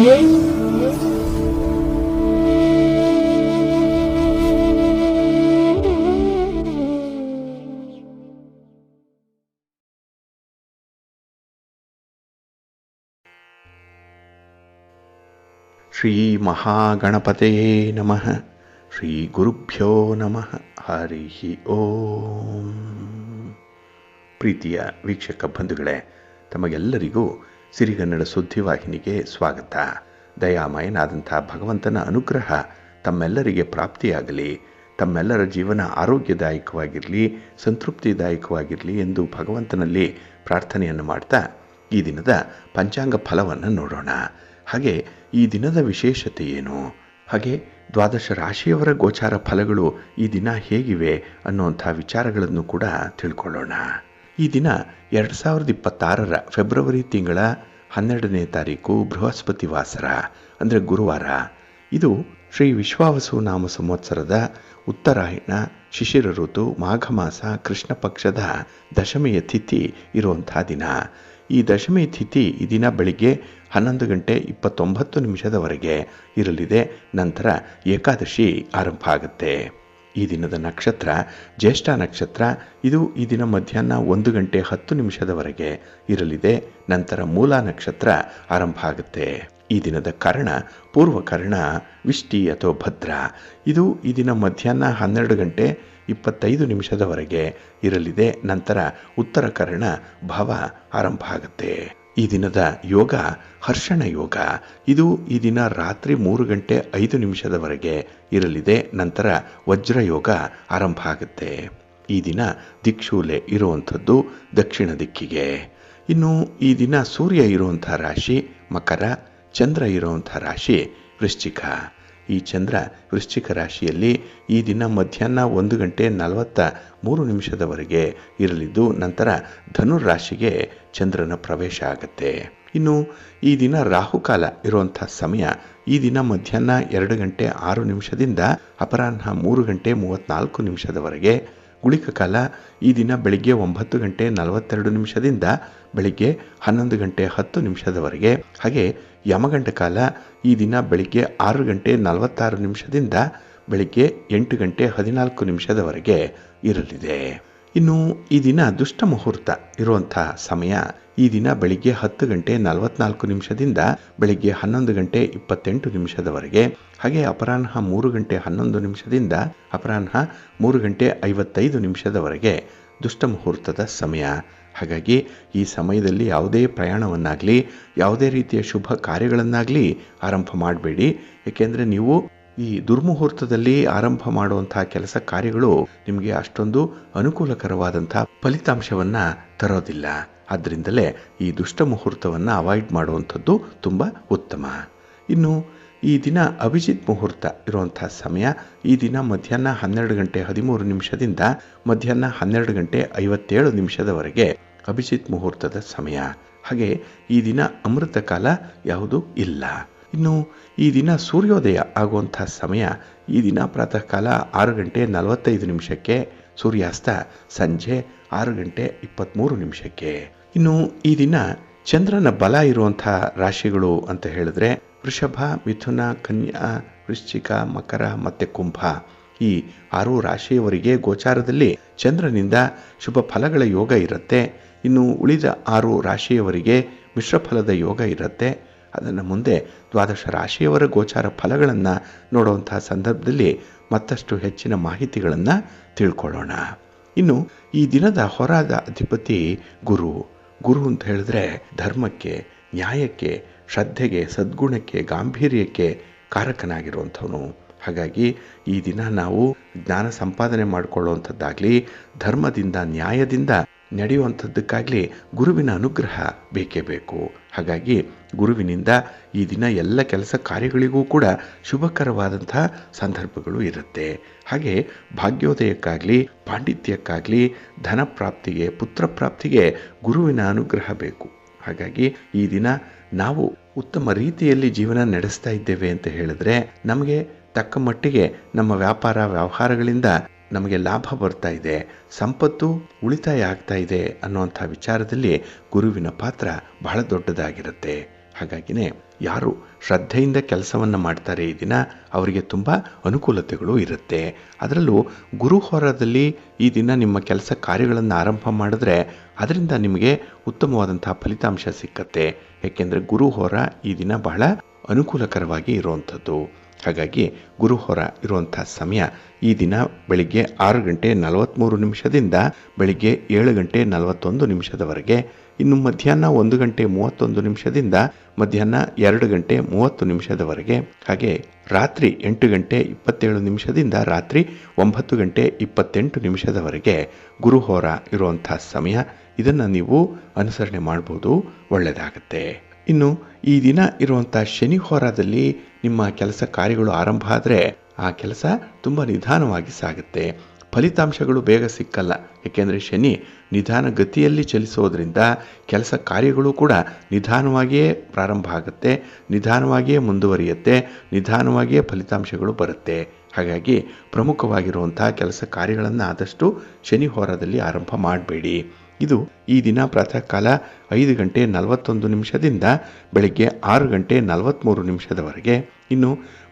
ಶ್ರೀ ಮಹಾಗಣಪತಯೇ ನಮಃ. ಶ್ರೀ ಗುರುಭ್ಯೋ ನಮಃ. ಹರಿ ಓಂ. ಪ್ರೀತಿಯ ವೀಕ್ಷಕ ಬಂಧುಗಳೇ, ತಮಗೆಲ್ಲರಿಗೂ ಸಿರಿಗನ್ನಡ ಸುದ್ದಿವಾಹಿನಿಗೆ ಸ್ವಾಗತ. ದಯಾಮಯನಾದಂಥ ಭಗವಂತನ ಅನುಗ್ರಹ ತಮ್ಮೆಲ್ಲರಿಗೆ ಪ್ರಾಪ್ತಿಯಾಗಲಿ, ತಮ್ಮೆಲ್ಲರ ಜೀವನ ಆರೋಗ್ಯದಾಯಕವಾಗಿರಲಿ, ಸಂತೃಪ್ತಿದಾಯಕವಾಗಿರಲಿ ಎಂದು ಭಗವಂತನಲ್ಲಿ ಪ್ರಾರ್ಥನೆಯನ್ನು ಮಾಡ್ತಾ ಈ ದಿನದ ಪಂಚಾಂಗ ಫಲವನ್ನು ನೋಡೋಣ. ಹಾಗೆ ಈ ದಿನದ ವಿಶೇಷತೆ ಏನು, ಹಾಗೆ ದ್ವಾದಶ ರಾಶಿಯವರ ಗೋಚಾರ ಫಲಗಳು ಈ ದಿನ ಹೇಗಿವೆ ಅನ್ನುವಂಥ ವಿಚಾರಗಳನ್ನು ಕೂಡ ತಿಳ್ಕೊಳ್ಳೋಣ. ಈ ದಿನ 2026 ಫೆಬ್ರವರಿ ತಿಂಗಳ 12ನೇ ತಾರೀಕು ಬೃಹಸ್ಪತಿ ವಾಸರ, ಅಂದರೆ ಗುರುವಾರ. ಇದು ಶ್ರೀ ವಿಶ್ವಾವಸು ನಾಮ ಸಂವತ್ಸರದ ಉತ್ತರಾಯಣ ಶಿಶಿರ ಋತು ಮಾಘ ಮಾಸ ಕೃಷ್ಣ ಪಕ್ಷದ ದಶಮಿಯ ತಿಥಿ ಇರುವಂಥ ದಿನ. ಈ ದಶಮಿ ತಿಥಿ ಈ ದಿನ ಬೆಳಿಗ್ಗೆ 11:29 ಇರಲಿದೆ. ನಂತರ ಏಕಾದಶಿ ಆರಂಭ ಆಗುತ್ತೆ. ಈ ದಿನದ ನಕ್ಷತ್ರ ಜ್ಯೇಷ್ಠ ನಕ್ಷತ್ರ. ಇದು ಈ ದಿನ ಮಧ್ಯಾಹ್ನ 1:10 ಇರಲಿದೆ. ನಂತರ ಮೂಲ ನಕ್ಷತ್ರ ಆರಂಭ ಆಗುತ್ತೆ. ಈ ದಿನದ ಕರ್ಣ ಪೂರ್ವಕರ್ಣ ವಿಷ್ಟಿ ಅಥವಾ ಭದ್ರ. ಇದು ಈ ದಿನ ಮಧ್ಯಾಹ್ನ 12:25 ಇರಲಿದೆ. ನಂತರ ಉತ್ತರ ಕರ್ಣ ಭವ ಆರಂಭ ಆಗುತ್ತೆ. ಈ ದಿನದ ಯೋಗ ಹರ್ಷಣ ಯೋಗ. ಇದು ಈ ದಿನ ರಾತ್ರಿ 3:05 ಇರಲಿದೆ. ನಂತರ ವಜ್ರ ಯೋಗ ಆರಂಭ ಆಗುತ್ತೆ. ಈ ದಿನ ದಿಕ್ಷೂಲೆ ಇರುವಂಥದ್ದು ದಕ್ಷಿಣ ದಿಕ್ಕಿಗೆ. ಇನ್ನು ಈ ದಿನ ಸೂರ್ಯ ಇರುವಂಥ ರಾಶಿ ಮಕರ, ಚಂದ್ರ ಇರುವಂಥ ರಾಶಿ ವೃಶ್ಚಿಕ. ಈ ಚಂದ್ರ ವೃಶ್ಚಿಕ ರಾಶಿಯಲ್ಲಿ ಈ ದಿನ ಮಧ್ಯಾಹ್ನ 1:43 ಇರಲಿದ್ದು, ನಂತರ ಧನುರ್ ರಾಶಿಗೆ ಚಂದ್ರನ ಪ್ರವೇಶ ಆಗುತ್ತೆ. ಇನ್ನು ಈ ದಿನ ರಾಹುಕಾಲ ಇರುವಂಥ ಸಮಯ ಈ ದಿನ ಮಧ್ಯಾಹ್ನ 2:06 ಅಪರಾಹ್ನ 3:34 ಗುಳಿಕ ಕಾಲ ಈ ದಿನ ಬೆಳಿಗ್ಗೆ 9:42 ಬೆಳಿಗ್ಗೆ 11:10 ಹಾಗೆ ಯಮಗಂಡ ಕಾಲ ಈ ದಿನ ಬೆಳಿಗ್ಗೆ 6:46 ಬೆಳಿಗ್ಗೆ 8:14 ಇರಲಿದೆ. ಇನ್ನು ಈ ದಿನ ದುಷ್ಟ ಮುಹೂರ್ತ ಇರುವಂಥ ಸಮಯ ಈ ದಿನ ಬೆಳಿಗ್ಗೆ 10:44 ಬೆಳಿಗ್ಗೆ 11:28 ಹಾಗೆ ಅಪರಾಹ್ನ 3:11 ಅಪರಾಹ್ನ 3:55 ದುಷ್ಟ ಮುಹೂರ್ತದ ಸಮಯ. ಹಾಗಾಗಿ ಈ ಸಮಯದಲ್ಲಿ ಯಾವುದೇ ಪ್ರಯಾಣವನ್ನಾಗಲಿ ಯಾವುದೇ ರೀತಿಯ ಶುಭ ಕಾರ್ಯಗಳನ್ನಾಗಲಿ ಆರಂಭ ಮಾಡಬೇಡಿ. ಏಕೆಂದರೆ ನೀವು ಈ ದುರ್ಮುಹೂರ್ತದಲ್ಲಿ ಆರಂಭ ಮಾಡುವಂಥ ಕೆಲಸ ಕಾರ್ಯಗಳು ನಿಮಗೆ ಅಷ್ಟೊಂದು ಅನುಕೂಲಕರವಾದಂಥ ಫಲಿತಾಂಶವನ್ನು ತರೋದಿಲ್ಲ. ಆದ್ದರಿಂದಲೇ ಈ ದುಷ್ಟ ಮುಹೂರ್ತವನ್ನು ಅವಾಯ್ಡ್ ಮಾಡುವಂಥದ್ದು ತುಂಬ ಉತ್ತಮ. ಇನ್ನು ಈ ದಿನ ಅಭಿಜಿತ್ ಮುಹೂರ್ತ ಇರುವಂಥ ಸಮಯ ಈ ದಿನ ಮಧ್ಯಾಹ್ನ 12:13 ಮಧ್ಯಾಹ್ನ 12:57 ಅಭಿಜಿತ್ ಮುಹೂರ್ತದ ಸಮಯ. ಹಾಗೆ ಈ ದಿನ ಅಮೃತ ಕಾಲ ಯಾವುದೂ ಇಲ್ಲ. ಇನ್ನು ಈ ದಿನ ಸೂರ್ಯೋದಯ ಆಗುವಂಥ ಸಮಯ ಈ ದಿನ ಪ್ರಾತಃ ಕಾಲ 6:45 ಸೂರ್ಯಾಸ್ತ ಸಂಜೆ 6:23. ಇನ್ನು ಈ ದಿನ ಚಂದ್ರನ ಬಲ ಇರುವಂಥ ರಾಶಿಗಳು ಅಂತ ಹೇಳಿದ್ರೆ ವೃಷಭ, ಮಿಥುನ, ಕನ್ಯಾ, ವೃಶ್ಚಿಕ, ಮಕರ ಮತ್ತು ಕುಂಭ. ಈ 6 ರಾಶಿಯವರಿಗೆ ಗೋಚಾರದಲ್ಲಿ ಚಂದ್ರನಿಂದ ಶುಭ ಫಲಗಳ ಯೋಗ ಇರುತ್ತೆ. ಇನ್ನು ಉಳಿದ 6 ರಾಶಿಯವರಿಗೆ ಮಿಶ್ರ ಫಲದ ಯೋಗ ಇರುತ್ತೆ. ಅದನ್ನು ಮುಂದೆ ದ್ವಾದಶ ರಾಶಿಯವರ ಗೋಚಾರ ಫಲಗಳನ್ನು ನೋಡುವಂಥ ಸಂದರ್ಭದಲ್ಲಿ ಮತ್ತಷ್ಟು ಹೆಚ್ಚಿನ ಮಾಹಿತಿಗಳನ್ನು ತಿಳ್ಕೊಳ್ಳೋಣ. ಇನ್ನು ಈ ದಿನದ ಹೊರಾದ ಅಧಿಪತಿ ಗುರು. ಗುರು ಅಂತ ಹೇಳಿದ್ರೆ ಧರ್ಮಕ್ಕೆ, ನ್ಯಾಯಕ್ಕೆ, ಶ್ರದ್ಧೆಗೆ, ಸದ್ಗುಣಕ್ಕೆ, ಗಾಂಭೀರ್ಯಕ್ಕೆ ಕಾರಕನಾಗಿರುವಂಥವನು. ಹಾಗಾಗಿ ಈ ದಿನ ನಾವು ಜ್ಞಾನ ಸಂಪಾದನೆ ಮಾಡಿಕೊಳ್ಳುವಂಥದ್ದಾಗಲಿ ಧರ್ಮದಿಂದ ನ್ಯಾಯದಿಂದ ನಡೆಯುವಂಥದ್ದಕ್ಕಾಗಲಿ ಗುರುವಿನ ಅನುಗ್ರಹ ಬೇಕೇ ಬೇಕು. ಹಾಗಾಗಿ ಗುರುವಿನಿಂದ ಈ ದಿನ ಎಲ್ಲ ಕೆಲಸ ಕಾರ್ಯಗಳಿಗೂ ಕೂಡ ಶುಭಕರವಾದಂಥ ಸಂದರ್ಭಗಳು ಇರುತ್ತೆ. ಹಾಗೆ ಭಾಗ್ಯೋದಯಕ್ಕಾಗಲಿ ಪಾಂಡಿತ್ಯಕ್ಕಾಗಲಿ ಧನ ಪ್ರಾಪ್ತಿಗೆ ಪುತ್ರ ಪ್ರಾಪ್ತಿಗೆ ಗುರುವಿನ ಅನುಗ್ರಹ ಬೇಕು. ಹಾಗಾಗಿ ಈ ದಿನ ನಾವು ಉತ್ತಮ ರೀತಿಯಲ್ಲಿ ಜೀವನ ನಡೆಸ್ತಾ ಇದ್ದೇವೆ ಅಂತ ಹೇಳಿದ್ರೆ ನಮಗೆ ತಕ್ಕ ಮಟ್ಟಿಗೆ ನಮ್ಮ ವ್ಯಾಪಾರ ವ್ಯವಹಾರಗಳಿಂದ ನಮಗೆ ಲಾಭ ಬರ್ತಾ ಇದೆ, ಸಂಪತ್ತು ಉಳಿತಾಯ ಆಗ್ತಾ ಇದೆ ಅನ್ನುವಂಥ ವಿಚಾರದಲ್ಲಿ ಗುರುವಿನ ಪಾತ್ರ ಬಹಳ ದೊಡ್ಡದಾಗಿರುತ್ತೆ. ಹಾಗಾಗಿನೇ ಯಾರು ಶ್ರದ್ಧೆಯಿಂದ ಕೆಲಸವನ್ನು ಮಾಡ್ತಾರೆ ಈ ದಿನ ಅವರಿಗೆ ತುಂಬ ಅನುಕೂಲತೆಗಳು ಇರುತ್ತೆ. ಅದರಲ್ಲೂ ಗುರುಹೋರದಲ್ಲಿ ಈ ದಿನ ನಿಮ್ಮ ಕೆಲಸ ಕಾರ್ಯಗಳನ್ನು ಆರಂಭ ಮಾಡಿದ್ರೆ ಅದರಿಂದ ನಿಮಗೆ ಉತ್ತಮವಾದಂಥ ಫಲಿತಾಂಶ ಸಿಕ್ಕತ್ತೆ. ಏಕೆಂದರೆ ಗುರುಹೋರ ಈ ದಿನ ಬಹಳ ಅನುಕೂಲಕರವಾಗಿ ಇರುವಂಥದ್ದು. ಹಾಗಾಗಿ ಗುರುಹೋರ ಇರುವಂಥ ಸಮಯ ಈ ದಿನ ಬೆಳಿಗ್ಗೆ 6:43 ಬೆಳಿಗ್ಗೆ 7:41 ಇನ್ನು ಮಧ್ಯಾಹ್ನ 1:31 ಮಧ್ಯಾಹ್ನ 2:30 ಹಾಗೆ ರಾತ್ರಿ 8:27 ರಾತ್ರಿ 9:28 ಗುರುಹೋರ ಇರುವಂಥ ಸಮಯ. ಇದನ್ನು ನೀವು ಅನುಸರಣೆ ಮಾಡ್ಬೋದು, ಒಳ್ಳೆಯದಾಗತ್ತೆ. ಇನ್ನು ಈ ದಿನ ಇರುವಂಥ ಶನಿ ಹೋರಾದಲ್ಲಿ ನಿಮ್ಮ ಕೆಲಸ ಕಾರ್ಯಗಳು ಆರಂಭ ಆದರೆ ಆ ಕೆಲಸ ತುಂಬ ನಿಧಾನವಾಗಿ ಸಾಗುತ್ತೆ. ಫಲಿತಾಂಶಗಳು ಬೇಗ ಸಿಕ್ಕಲ್ಲ. ಏಕೆಂದರೆ ಶನಿ ನಿಧಾನ ಗತಿಯಲ್ಲಿ ಚಲಿಸೋದ್ರಿಂದ ಕೆಲಸ ಕಾರ್ಯಗಳು ಕೂಡ ನಿಧಾನವಾಗಿಯೇ ಪ್ರಾರಂಭ ಆಗುತ್ತೆ, ನಿಧಾನವಾಗಿಯೇ ಮುಂದುವರಿಯುತ್ತೆ, ನಿಧಾನವಾಗಿಯೇ ಫಲಿತಾಂಶಗಳು ಬರುತ್ತೆ. ಹಾಗಾಗಿ ಪ್ರಮುಖವಾಗಿರುವಂಥ ಕೆಲಸ ಕಾರ್ಯಗಳನ್ನು ಆದಷ್ಟು ಶನಿ ಹೋರಾದಲ್ಲಿ ಆರಂಭ ಮಾಡಬೇಡಿ. ಇದು ಈ ದಿನ ಪ್ರಾತಃ ಕಾಲ 5:41 ಬೆಳಗ್ಗೆ 6:43 ಇನ್ನು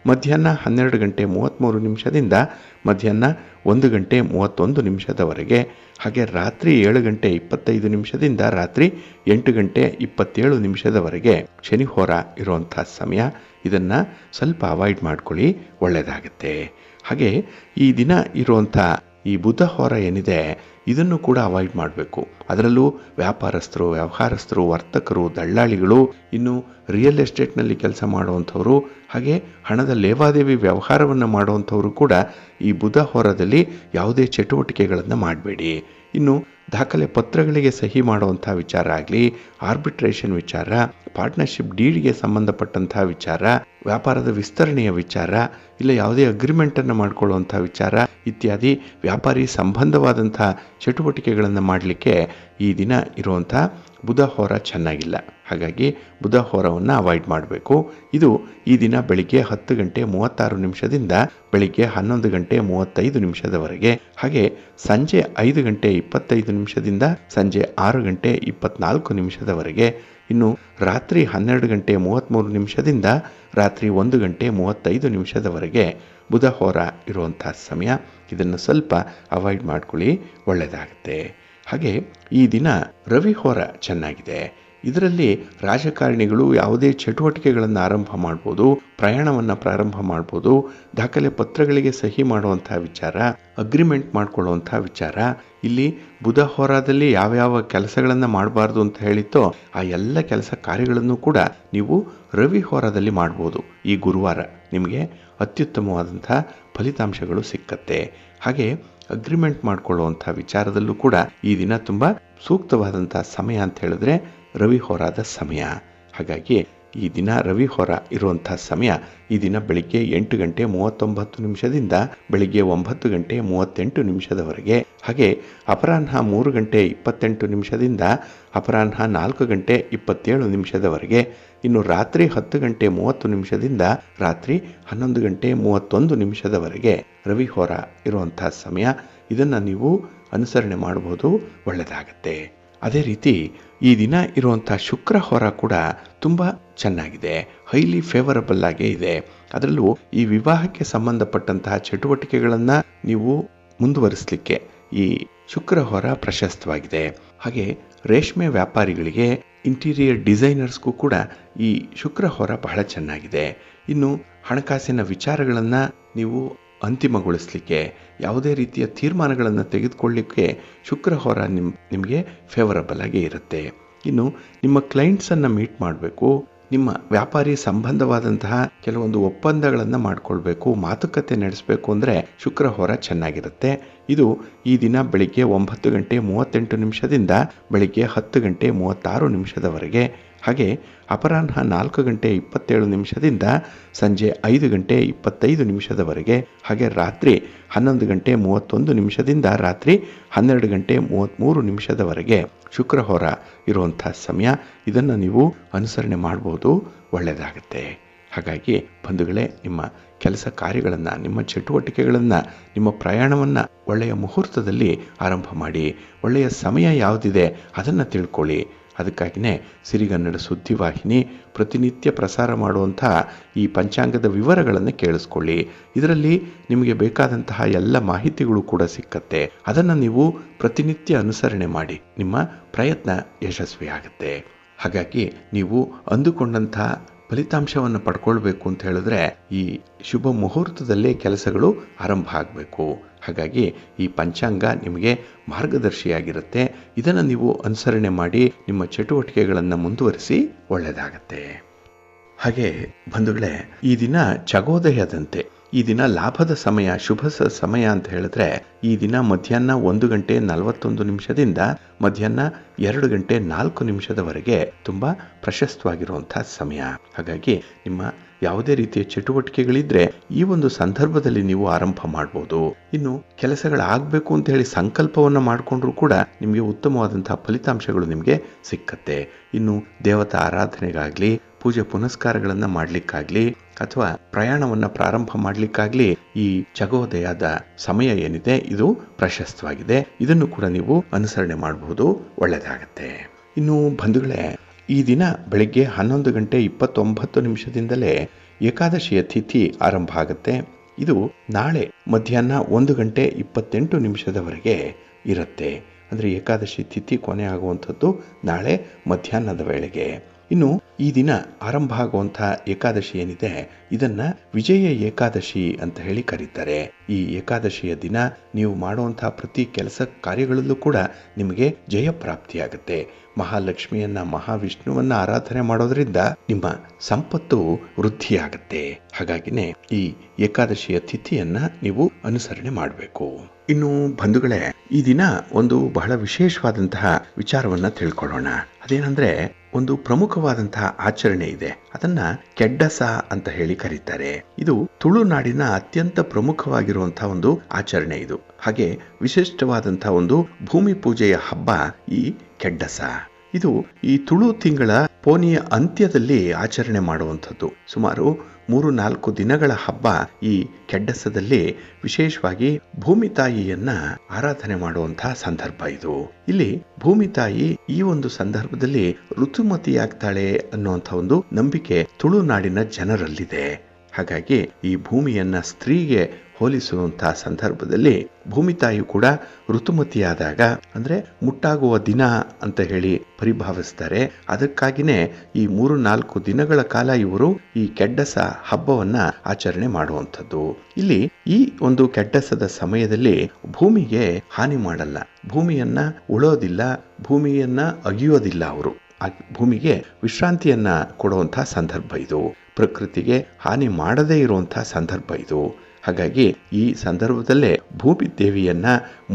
ಮಧ್ಯಾಹ್ನ 12:33 ಮಧ್ಯಾಹ್ನ 1:31 ಹಾಗೆ ರಾತ್ರಿ 7:25 ರಾತ್ರಿ 8:27 ಶನಿ ಹೋರ ಇರುವಂಥ ಸಮಯ. ಇದನ್ನು ಸ್ವಲ್ಪ ಅವಾಯ್ಡ್ ಮಾಡ್ಕೊಳ್ಳಿ, ಒಳ್ಳೆಯದಾಗುತ್ತೆ. ಹಾಗೆ ಈ ದಿನ ಇರುವಂಥ ಈ ಬುಧ ಹೋರ ಏನಿದೆ ಇದನ್ನು ಕೂಡ ಅವಾಯ್ಡ್ ಮಾಡಬೇಕು. ಅದರಲ್ಲೂ ವ್ಯಾಪಾರಸ್ಥರು, ವ್ಯವಹಾರಸ್ಥರು, ವರ್ತಕರು, ದಳ್ಳಾಳಿಗಳು, ಇನ್ನು ರಿಯಲ್ ಎಸ್ಟೇಟ್ನಲ್ಲಿ ಕೆಲಸ ಮಾಡುವಂಥವರು, ಹಾಗೆ ಹಣದ ಲೇವಾದೇವಿ ವ್ಯವಹಾರವನ್ನು ಮಾಡುವಂಥವರು ಕೂಡ ಈ ಬುಧ ಹೋರದಲ್ಲಿ ಯಾವುದೇ ಚಟುವಟಿಕೆಗಳನ್ನು ಮಾಡಬೇಡಿ. ಇನ್ನು ದಾಖಲೆ ಪತ್ರಗಳಿಗೆ ಸಹಿ ಮಾಡುವಂಥ ವಿಚಾರ ಆಗಲಿ, ಆರ್ಬಿಟ್ರೇಷನ್ ವಿಚಾರ, ಪಾರ್ಟ್ನರ್ಶಿಪ್ ಡೀಡ್ಗೆ ಸಂಬಂಧಪಟ್ಟಂಥ ವಿಚಾರ, ವ್ಯಾಪಾರದ ವಿಸ್ತರಣೆಯ ವಿಚಾರ, ಇಲ್ಲ ಯಾವುದೇ ಅಗ್ರಿಮೆಂಟನ್ನು ಮಾಡಿಕೊಳ್ಳುವಂಥ ವಿಚಾರ ಇತ್ಯಾದಿ ವ್ಯಾಪಾರಿ ಸಂಬಂಧವಾದಂಥ ಚಟುವಟಿಕೆಗಳನ್ನು ಮಾಡಲಿಕ್ಕೆ ಈ ದಿನ ಇರುವಂಥ ಬುಧ ಹೋರ ಚೆನ್ನಾಗಿಲ್ಲ. ಹಾಗಾಗಿ ಬುಧ ಹೋರವನ್ನು ಅವಾಯ್ಡ್ ಮಾಡಬೇಕು. ಇದು ಈ ದಿನ ಬೆಳಿಗ್ಗೆ 10:36 ಬೆಳಿಗ್ಗೆ 11:35 ಹಾಗೆ ಸಂಜೆ 5:25 ಸಂಜೆ 6:24 ಇನ್ನು ರಾತ್ರಿ 12:33 ರಾತ್ರಿ 1:35 ಬುಧ ಹೋರ ಇರುವಂಥ ಸಮಯ. ಇದನ್ನು ಸ್ವಲ್ಪ ಅವಾಯ್ಡ್ ಮಾಡ್ಕೊಳ್ಳಿ, ಒಳ್ಳೆಯದಾಗುತ್ತೆ. ಹಾಗೆ ಈ ದಿನ ರವಿ ಹೋರ ಚೆನ್ನಾಗಿದೆ. ಇದರಲ್ಲಿ ರಾಜಕಾರಣಿಗಳು ಯಾವುದೇ ಚಟುವಟಿಕೆಗಳನ್ನು ಆರಂಭ ಮಾಡ್ಬೋದು, ಪ್ರಯಾಣವನ್ನು ಪ್ರಾರಂಭ ಮಾಡ್ಬೋದು, ದಾಖಲೆ ಪತ್ರಗಳಿಗೆ ಸಹಿ ಮಾಡುವಂಥ ವಿಚಾರ, ಅಗ್ರಿಮೆಂಟ್ ಮಾಡ್ಕೊಳ್ಳುವಂಥ ವಿಚಾರ. ಇಲ್ಲಿ ಬುಧ ಹೋರಾದಲ್ಲಿ ಯಾವ್ಯಾವ ಕೆಲಸಗಳನ್ನು ಮಾಡಬಾರ್ದು ಅಂತ ಹೇಳಿತ್ತೋ ಆ ಎಲ್ಲ ಕೆಲಸ ಕಾರ್ಯಗಳನ್ನು ಕೂಡ ನೀವು ರವಿ ಹೋರಾದಲ್ಲಿ ಮಾಡ್ಬೋದು. ಈ ಗುರುವಾರ ನಿಮಗೆ ಅತ್ಯುತ್ತಮವಾದಂಥ ಫಲಿತಾಂಶಗಳು ಸಿಕ್ಕತ್ತೆ. ಹಾಗೆ ಅಗ್ರಿಮೆಂಟ್ ಮಾಡಿಕೊಳ್ಳುವಂಥ ವಿಚಾರದಲ್ಲೂ ಕೂಡ ಈ ದಿನ ತುಂಬ ಸೂಕ್ತವಾದಂಥ ಸಮಯ ಅಂತ ಹೇಳಿದ್ರೆ ರವಿ ಹೋರಾದ ಸಮಯ. ಹಾಗಾಗಿ ಈ ದಿನ ರವಿ ಹೋರ ಇರುವಂಥ ಸಮಯ ಈ ದಿನ ಬೆಳಿಗ್ಗೆ 8:39 ಬೆಳಿಗ್ಗೆ 9:38 ಹಾಗೆ ಅಪರಾಹ್ನ 3:28 ಅಪರಾಹ್ನ 4:27 ಇನ್ನು ರಾತ್ರಿ 10:30 ರಾತ್ರಿ 11:31 ರವಿ ಹೋರ ಇರುವಂಥ ಸಮಯ. ಇದನ್ನು ನೀವು ಅನುಸರಣೆ ಮಾಡಬಹುದು, ಒಳ್ಳೆಯದಾಗತ್ತೆ. ಅದೇ ರೀತಿ ಈ ದಿನ ಇರುವಂಥ ಶುಕ್ರ ಹೋರ ಕೂಡ ತುಂಬ ಚೆನ್ನಾಗಿದೆ, ಹೈಲಿ ಫೇವರಬಲ್ ಆಗೇ ಇದೆ. ಅದರಲ್ಲೂ ಈ ವಿವಾಹಕ್ಕೆ ಸಂಬಂಧಪಟ್ಟಂತಹ ಚಟುವಟಿಕೆಗಳನ್ನು ನೀವು ಮುಂದುವರಿಸಲಿಕ್ಕೆ ಈ ಶುಕ್ರ ಹೋರ ಪ್ರಶಸ್ತವಾಗಿದೆ. ಹಾಗೆ ರೇಷ್ಮೆ ವ್ಯಾಪಾರಿಗಳಿಗೆ, ಇಂಟೀರಿಯರ್ ಡಿಸೈನರ್ಸ್ಗೂ ಕೂಡ ಈ ಶುಕ್ರ ಹೋರ ಬಹಳ ಚೆನ್ನಾಗಿದೆ. ಇನ್ನು ಹಣಕಾಸಿನ ವಿಚಾರಗಳನ್ನು ನೀವು ಅಂತಿಮಗೊಳಿಸಲಿಕ್ಕೆ, ಯಾವುದೇ ರೀತಿಯ ತೀರ್ಮಾನಗಳನ್ನು ತೆಗೆದುಕೊಳ್ಳಲಿಕ್ಕೆ ಶುಕ್ರ ಹೋರ ನಿಮಗೆ ಫೇವರಬಲ್ ಆಗಿ ಇರುತ್ತೆ. ಇನ್ನು ನಿಮ್ಮ ಕ್ಲೈಂಟ್ಸನ್ನು ಮೀಟ್ ಮಾಡಬೇಕು, ನಿಮ್ಮ ವ್ಯಾಪಾರಿ ಸಂಬಂಧವಾದಂತಹ ಕೆಲವೊಂದು ಒಪ್ಪಂದಗಳನ್ನು ಮಾಡಿಕೊಳ್ಬೇಕು, ಮಾತುಕತೆ ನಡೆಸಬೇಕು ಅಂದರೆ ಶುಕ್ರ ಹೋರ ಚೆನ್ನಾಗಿರುತ್ತೆ. ಇದು ಈ ದಿನ ಬೆಳಿಗ್ಗೆ 9:38 ಬೆಳಿಗ್ಗೆ 10:36 ಹಾಗೆ ಅಪರಾಹ್ನ 4:27 ಸಂಜೆ 5:25 ಹಾಗೆ ರಾತ್ರಿ 11:31 ರಾತ್ರಿ 12:33 ಶುಕ್ರ ಹೋರ ಇರುವಂಥ ಸಮಯ. ಇದನ್ನು ನೀವು ಅನುಸರಣೆ ಮಾಡ್ಬೋದು, ಒಳ್ಳೆಯದಾಗುತ್ತೆ. ಹಾಗಾಗಿ ಬಂಧುಗಳೇ, ನಿಮ್ಮ ಕೆಲಸ ಕಾರ್ಯಗಳನ್ನು, ನಿಮ್ಮ ಚಟುವಟಿಕೆಗಳನ್ನು, ನಿಮ್ಮ ಪ್ರಯಾಣವನ್ನು ಒಳ್ಳೆಯ ಮುಹೂರ್ತದಲ್ಲಿ ಆರಂಭ ಮಾಡಿ. ಒಳ್ಳೆಯ ಸಮಯ ಯಾವುದಿದೆ ಅದನ್ನು ತಿಳ್ಕೊಳ್ಳಿ. ಅದಕ್ಕಾಗಿಯೇ ಸಿರಿಗನ್ನಡ ಸುದ್ದಿವಾಹಿನಿ ಪ್ರತಿನಿತ್ಯ ಪ್ರಸಾರ ಮಾಡುವಂಥ ಈ ಪಂಚಾಂಗದ ವಿವರಗಳನ್ನು ಕೇಳಿಸ್ಕೊಳ್ಳಿ. ಇದರಲ್ಲಿ ನಿಮಗೆ ಬೇಕಾದಂತಹ ಎಲ್ಲ ಮಾಹಿತಿಗಳು ಕೂಡ ಸಿಕ್ಕತ್ತೆ. ಅದನ್ನು ನೀವು ಪ್ರತಿನಿತ್ಯ ಅನುಸರಣೆ ಮಾಡಿ, ನಿಮ್ಮ ಪ್ರಯತ್ನ ಯಶಸ್ವಿಯಾಗುತ್ತೆ. ಹಾಗಾಗಿ ನೀವು ಅಂದುಕೊಂಡಂಥ ಫಲಿತಾಂಶವನ್ನು ಪಡ್ಕೊಳ್ಬೇಕು ಅಂತ ಹೇಳಿದ್ರೆ ಈ ಶುಭ ಮುಹೂರ್ತದಲ್ಲೇ ಕೆಲಸಗಳು ಆರಂಭ ಆಗಬೇಕು. ಹಾಗಾಗಿ ಈ ಪಂಚಾಂಗ ನಿಮಗೆ ಮಾರ್ಗದರ್ಶಿಯಾಗಿರುತ್ತೆ. ಇದನ್ನು ನೀವು ಅನುಸರಣೆ ಮಾಡಿ ನಿಮ್ಮ ಚಟುವಟಿಕೆಗಳನ್ನು ಮುಂದುವರಿಸಿ ಒಳ್ಳೆಯದಾಗತ್ತೆ. ಹಾಗೆ ಬಂಧುಗಳೇ, ಈ ದಿನ ಚಗೋದಯದಂತೆ, ಈ ದಿನ ಲಾಭದ ಸಮಯ, ಶುಭ ಸಮಯ ಅಂತ ಹೇಳಿದ್ರೆ ಈ ದಿನ ಮಧ್ಯಾಹ್ನ 1:41 ಮಧ್ಯಾಹ್ನ 2:04 ತುಂಬ ಪ್ರಶಸ್ತವಾಗಿರುವಂಥ ಸಮಯ. ಹಾಗಾಗಿ ನಿಮ್ಮ ಯಾವುದೇ ರೀತಿಯ ಚಟುವಟಿಕೆಗಳಿದ್ರೆ ಈ ಒಂದು ಸಂದರ್ಭದಲ್ಲಿ ನೀವು ಆರಂಭ ಮಾಡ್ಬೋದು. ಇನ್ನು ಕೆಲಸಗಳಾಗಬೇಕು ಅಂತ ಹೇಳಿ ಸಂಕಲ್ಪವನ್ನು ಮಾಡಿಕೊಂಡ್ರೂ ಕೂಡ ನಿಮಗೆ ಉತ್ತಮವಾದಂತಹ ಫಲಿತಾಂಶಗಳು ನಿಮಗೆ ಸಿಕ್ಕತ್ತೆ. ಇನ್ನು ದೇವತಾ ಆರಾಧನೆಗಾಗಲಿ, ಪೂಜೆ ಪುನಸ್ಕಾರಗಳನ್ನು ಮಾಡಲಿಕ್ಕಾಗಲಿ ಅಥವಾ ಪ್ರಯಾಣವನ್ನು ಪ್ರಾರಂಭ ಮಾಡಲಿಕ್ಕಾಗಲಿ ಈ ಚಗೋದಯದ ಸಮಯ ಏನಿದೆ ಇದು ಪ್ರಶಸ್ತವಾಗಿದೆ. ಇದನ್ನು ಕೂಡ ನೀವು ಅನುಸರಣೆ ಮಾಡಬಹುದು, ಒಳ್ಳೆಯದಾಗತ್ತೆ. ಇನ್ನು ಬಂಧುಗಳೇ, ಈ ದಿನ ಬೆಳಗ್ಗೆ 11:29 ಏಕಾದಶಿಯ ತಿಥಿ ಆರಂಭ ಆಗುತ್ತೆ. ಇದು ನಾಳೆ ಮಧ್ಯಾಹ್ನ 1:28 ಇರುತ್ತೆ. ಅಂದರೆ ಏಕಾದಶಿ ತಿಥಿ ಕೊನೆ ಆಗುವಂಥದ್ದು ನಾಳೆ ಮಧ್ಯಾಹ್ನದ ವೇಳೆಗೆ. ಇನ್ನು ಈ ದಿನ ಆರಂಭ ಆಗುವಂಥ ಏಕಾದಶಿ ಏನಿದೆ ಇದನ್ನ ವಿಜಯ ಏಕಾದಶಿ ಅಂತ ಹೇಳಿ ಕರೀತಾರೆ. ಈ ಏಕಾದಶಿಯ ದಿನ ನೀವು ಮಾಡುವಂತಹ ಪ್ರತಿ ಕೆಲಸ ಕಾರ್ಯಗಳಲ್ಲೂ ಕೂಡ ನಿಮಗೆ ಜಯ ಪ್ರಾಪ್ತಿಯಾಗುತ್ತೆ. ಮಹಾಲಕ್ಷ್ಮಿಯನ್ನ, ಮಹಾವಿಷ್ಣುವನ್ನ ಆರಾಧನೆ ಮಾಡೋದ್ರಿಂದ ನಿಮ್ಮ ಸಂಪತ್ತು ವೃದ್ಧಿಯಾಗುತ್ತೆ. ಹಾಗಾಗಿನೇ ಈ ಏಕಾದಶಿಯ ತಿಥಿಯನ್ನ ನೀವು ಅನುಸರಣೆ ಮಾಡಬೇಕು. ಇನ್ನು ಬಂಧುಗಳೇ, ಈ ದಿನ ಒಂದು ಬಹಳ ವಿಶೇಷವಾದಂತಹ ವಿಚಾರವನ್ನ ತಿಳ್ಕೊಳ್ಳೋಣ. ಅದೇನಂದ್ರೆ, ಒಂದು ಪ್ರಮುಖವಾದಂತಹ ಆಚರಣೆ ಇದೆ. ಅದನ್ನ ಕೆಡ್ಡಸ ಅಂತ ಹೇಳಿ ಕರೀತಾರೆ. ಇದು ತುಳುನಾಡಿನ ಅತ್ಯಂತ ಪ್ರಮುಖವಾಗಿರುವಂತಹ ಒಂದು ಆಚರಣೆ ಇದು. ಹಾಗೆ ವಿಶಿಷ್ಟವಾದಂತಹ ಒಂದು ಭೂಮಿ ಪೂಜೆಯ ಹಬ್ಬ ಈ ಕೆಡ್ಡಸ. ಇದು ಈ ತುಳು ತಿಂಗಳ ಪೋನಿಯ ಅಂತ್ಯದಲ್ಲಿ ಆಚರಣೆ ಮಾಡುವಂಥದ್ದು. ಸುಮಾರು 3-4 ದಿನಗಳ ಹಬ್ಬ ಈ ಕೆಡ್ಡಸದಲ್ಲಿ ವಿಶೇಷವಾಗಿ ಭೂಮಿ ತಾಯಿಯನ್ನ ಆರಾಧನೆ ಮಾಡುವಂತಹ ಸಂದರ್ಭ ಇದು. ಇಲ್ಲಿ ಭೂಮಿ ತಾಯಿ ಈ ಒಂದು ಸಂದರ್ಭದಲ್ಲಿ ಋತುಮತಿಯಾಗ್ತಾಳೆ ಅನ್ನುವಂಥ ಒಂದು ನಂಬಿಕೆ ತುಳುನಾಡಿನ ಜನರಲ್ಲಿದೆ. ಹಾಗಾಗಿ ಈ ಭೂಮಿಯನ್ನ ಸ್ತ್ರೀಗೆ ಹೋಲಿಸುವಂತಹ ಸಂದರ್ಭದಲ್ಲಿ ಭೂಮಿ ತಾಯಿ ಕೂಡ ಋತುಮತಿಯಾದಾಗ ಅಂದ್ರೆ ಮುಟ್ಟಾಗುವ ದಿನ ಅಂತ ಹೇಳಿ ಪರಿಭಾವಿಸ್ತಾರೆ. ಅದಕ್ಕಾಗಿನೇ ಈ 3-4 ದಿನಗಳ ಕಾಲ ಇವರು ಈ ಕೆಡ್ಡಸ ಹಬ್ಬವನ್ನ ಆಚರಣೆ ಮಾಡುವಂಥದ್ದು. ಇಲ್ಲಿ ಈ ಒಂದು ಕೆಡ್ಡಸದ ಸಮಯದಲ್ಲಿ ಭೂಮಿಗೆ ಹಾನಿ ಮಾಡಲ್ಲ, ಭೂಮಿಯನ್ನ ಉಳೋದಿಲ್ಲ, ಭೂಮಿಯನ್ನ ಅಗಿಯೋದಿಲ್ಲ. ಅವರು ಭೂಮಿಗೆ ವಿಶ್ರಾಂತಿಯನ್ನ ಕೊಡುವಂತಹ ಸಂದರ್ಭ ಇದು. ಪ್ರಕೃತಿಗೆ ಹಾನಿ ಮಾಡದೇ ಇರುವಂತಹ ಸಂದರ್ಭ ಇದು. ಹಾಗಾಗಿ ಈ ಸಂದರ್ಭದಲ್ಲೇ ಭೂಮಿ ದೇವಿಯನ್ನ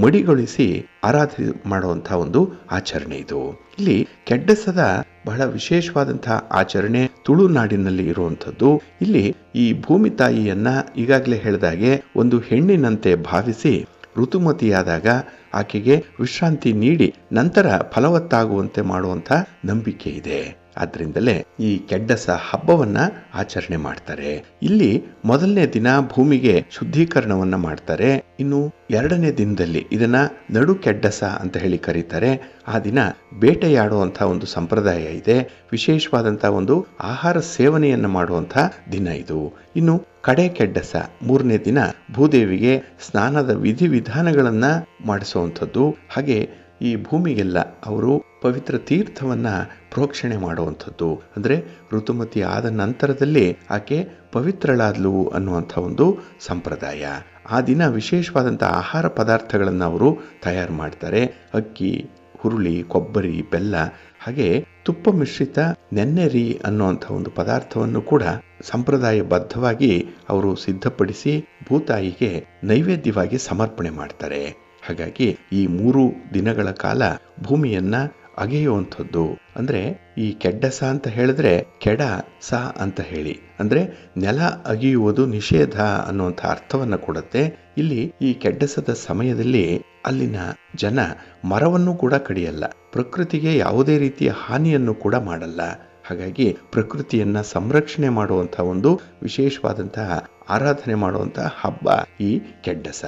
ಮಡಿಗೊಳಿಸಿ ಆರಾಧನೆ ಮಾಡುವಂತಹ ಒಂದು ಆಚರಣೆ ಇದು. ಇಲ್ಲಿ ಕೆಡ್ಡಸದ ಬಹಳ ವಿಶೇಷವಾದಂತಹ ಆಚರಣೆ ತುಳುನಾಡಿನಲ್ಲಿ ಇರುವಂಥದ್ದು. ಇಲ್ಲಿ ಈ ಭೂಮಿ ತಾಯಿಯನ್ನ ಈಗಾಗಲೇ ಹೇಳಿದಾಗೆ ಒಂದು ಹೆಣ್ಣಿನಂತೆ ಭಾವಿಸಿ ಋತುಮತಿಯಾದಾಗ ಆಕೆಗೆ ವಿಶ್ರಾಂತಿ ನೀಡಿ ನಂತರ ಫಲವತ್ತಾಗುವಂತೆ ಮಾಡುವಂತ ನಂಬಿಕೆ ಇದೆ. ಆದ್ರಿಂದಲೇ ಈ ಕೆಡ್ಡಸ ಹಬ್ಬವನ್ನ ಆಚರಣೆ ಮಾಡ್ತಾರೆ. ಇಲ್ಲಿ ಮೊದಲನೇ ದಿನ ಭೂಮಿಗೆ ಶುದ್ಧೀಕರಣವನ್ನ ಮಾಡ್ತಾರೆ. ಇನ್ನು 2ನೇ ದಿನದಲ್ಲಿ ಇದನ್ನ ನಡು ಕೆಡ್ಡಸ ಅಂತ ಹೇಳಿ ಕರೀತಾರೆ. ಆ ದಿನ ಬೇಟೆಯಾಡುವಂತಹ ಒಂದು ಸಂಪ್ರದಾಯ ಇದೆ. ವಿಶೇಷವಾದಂತಹ ಒಂದು ಆಹಾರ ಸೇವನೆಯನ್ನ ಮಾಡುವಂತಹ ದಿನ ಇದು. ಇನ್ನು ಕಡೆ ಕೆಡ್ಡಸ 3ನೇ ದಿನ ಭೂದೇವಿಗೆ ಸ್ನಾನದ ವಿಧಿವಿಧಾನಗಳನ್ನ ಮಾಡಿಸುವಂಥದ್ದು. ಹಾಗೆ ಈ ಭೂಮಿಗೆಲ್ಲ ಅವರು ಪವಿತ್ರ ತೀರ್ಥವನ್ನ ಪ್ರೋಕ್ಷಣೆ ಮಾಡುವಂಥದ್ದು. ಅಂದ್ರೆ ಋತುಮತಿ ಆದ ನಂತರದಲ್ಲಿ ಆಕೆ ಪವಿತ್ರಳಾದ್ಲು ಅನ್ನುವಂಥ ಒಂದು ಸಂಪ್ರದಾಯ. ಆ ದಿನ ವಿಶೇಷವಾದಂತಹ ಆಹಾರ ಪದಾರ್ಥಗಳನ್ನು ಅವರು ತಯಾರು ಮಾಡ್ತಾರೆ. ಅಕ್ಕಿ, ಹುರುಳಿ, ಕೊಬ್ಬರಿ, ಬೆಲ್ಲ ಹಾಗೆ ತುಪ್ಪ ಮಿಶ್ರಿತ ನೆನ್ನೆರಿ ಅನ್ನುವಂಥ ಒಂದು ಪದಾರ್ಥವನ್ನು ಕೂಡ ಸಂಪ್ರದಾಯಬದ್ಧವಾಗಿ ಅವರು ಸಿದ್ಧಪಡಿಸಿ ಭೂತಾಯಿಗೆ ನೈವೇದ್ಯವಾಗಿ ಸಮರ್ಪಣೆ ಮಾಡ್ತಾರೆ. ಹಾಗಾಗಿ ಈ 3 ದಿನಗಳ ಕಾಲ ಭೂಮಿಯನ್ನ ಅಗೆಯುವಂಥದ್ದು. ಅಂದ್ರೆ ಈ ಕೆಡ್ಡಸ ಅಂತ ಹೇಳಿದ್ರೆ ಕೆಡ ಸ ಅಂತ ಹೇಳಿ, ಅಂದ್ರೆ ನೆಲ ಅಗೆಯುವುದು ನಿಷೇಧ ಅನ್ನುವಂಥ ಅರ್ಥವನ್ನ ಕೊಡುತ್ತೆ. ಇಲ್ಲಿ ಈ ಕೆಡ್ಡಸದ ಸಮಯದಲ್ಲಿ ಅಲ್ಲಿನ ಜನ ಮರವನ್ನು ಕೂಡ ಕಡಿಯಲ್ಲ, ಪ್ರಕೃತಿಗೆ ಯಾವುದೇ ರೀತಿಯ ಹಾನಿಯನ್ನು ಕೂಡ ಮಾಡಲ್ಲ. ಹಾಗಾಗಿ ಪ್ರಕೃತಿಯನ್ನ ಸಂರಕ್ಷಣೆ ಮಾಡುವಂತಹ ಒಂದು ವಿಶೇಷವಾದಂತಹ ಆರಾಧನೆ ಮಾಡುವಂತಹ ಹಬ್ಬ ಈ ಕೆಡ್ಡಸ.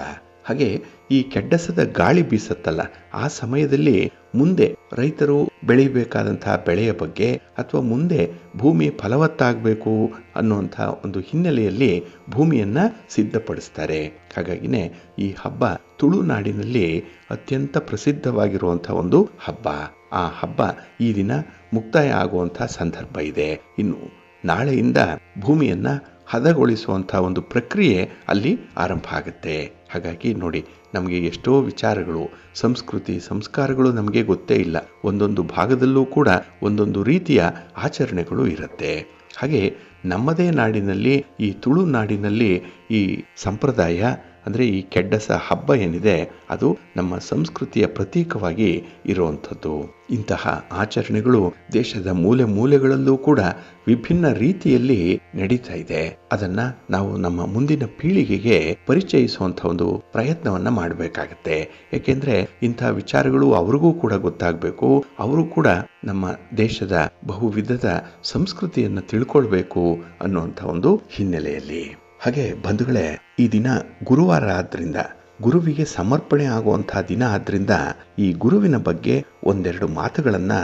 ಹಾಗೆ ಈ ಕೆಡ್ಡಸದ ಗಾಳಿ ಬೀಸತ್ತಲ್ಲ, ಆ ಸಮಯದಲ್ಲಿ ಮುಂದೆ ರೈತರು ಬೆಳಿಬೇಕಾದಂತಹ ಬೆಳೆಯ ಬಗ್ಗೆ ಅಥವಾ ಮುಂದೆ ಭೂಮಿ ಫಲವತ್ತಾಗಬೇಕು ಅನ್ನುವಂಥ ಒಂದು ಹಿನ್ನೆಲೆಯಲ್ಲಿ ಭೂಮಿಯನ್ನ ಸಿದ್ಧಪಡಿಸ್ತಾರೆ. ಹಾಗಾಗಿನೇ ಈ ಹಬ್ಬ ತುಳುನಾಡಿನಲ್ಲಿ ಅತ್ಯಂತ ಪ್ರಸಿದ್ಧವಾಗಿರುವಂಥ ಒಂದು ಹಬ್ಬ. ಆ ಹಬ್ಬ ಈ ದಿನ ಮುಕ್ತಾಯ ಆಗುವಂಥ ಸಂದರ್ಭ ಇದೆ. ಇನ್ನು ನಾಳೆಯಿಂದ ಭೂಮಿಯನ್ನ ಹದಗೊಳಿಸುವಂಥ ಒಂದು ಪ್ರಕ್ರಿಯೆ ಅಲ್ಲಿ ಆರಂಭ ಆಗುತ್ತೆ. ಹಾಗಾಗಿ ನೋಡಿ, ನಮಗೆ ಎಷ್ಟೋ ವಿಚಾರಗಳು, ಸಂಸ್ಕೃತಿ, ಸಂಸ್ಕಾರಗಳು ನಮಗೆ ಗೊತ್ತೇ ಇಲ್ಲ. ಒಂದೊಂದು ಭಾಗದಲ್ಲೂ ಕೂಡ ಒಂದೊಂದು ರೀತಿಯ ಆಚರಣೆಗಳು ಇರುತ್ತೆ. ಹಾಗೆ ನಮ್ಮದೇ ನಾಡಿನಲ್ಲಿ, ಈ ತುಳುನಾಡಿನಲ್ಲಿ ಈ ಸಂಪ್ರದಾಯ ಅಂದರೆ ಈ ಕೆಡ್ಡಸ ಹಬ್ಬ ಏನಿದೆ ಅದು ನಮ್ಮ ಸಂಸ್ಕೃತಿಯ ಪ್ರತೀಕವಾಗಿ ಇರುವಂಥದ್ದು. ಇಂತಹ ಆಚರಣೆಗಳು ದೇಶದ ಮೂಲೆ ಮೂಲೆಗಳಲ್ಲೂ ಕೂಡ ವಿಭಿನ್ನ ರೀತಿಯಲ್ಲಿ ನಡೀತಾ ಇದೆ. ಅದನ್ನ ನಾವು ನಮ್ಮ ಮುಂದಿನ ಪೀಳಿಗೆಗೆ ಪರಿಚಯಿಸುವಂಥ ಒಂದು ಪ್ರಯತ್ನವನ್ನ ಮಾಡಬೇಕಾಗತ್ತೆ. ಯಾಕೆಂದ್ರೆ ಇಂತಹ ವಿಚಾರಗಳು ಅವ್ರಿಗೂ ಕೂಡ ಗೊತ್ತಾಗಬೇಕು. ಅವರು ಕೂಡ ನಮ್ಮ ದೇಶದ ಬಹುವಿಧದ ಸಂಸ್ಕೃತಿಯನ್ನು ತಿಳ್ಕೊಳ್ಬೇಕು ಅನ್ನುವಂಥ ಒಂದು ಹಿನ್ನೆಲೆಯಲ್ಲಿ. ಹಾಗೆ ಬಂಧುಗಳೇ, ಈ ದಿನ ಗುರುವಾರ ಆದ್ರಿಂದ, ಗುರುವಿಗೆ ಸಮರ್ಪಣೆ ಆಗುವಂತಹ ದಿನ ಆದ್ರಿಂದ ಈ ಗುರುವಿನ ಬಗ್ಗೆ ಒಂದೆರಡು ಮಾತುಗಳನ್ನ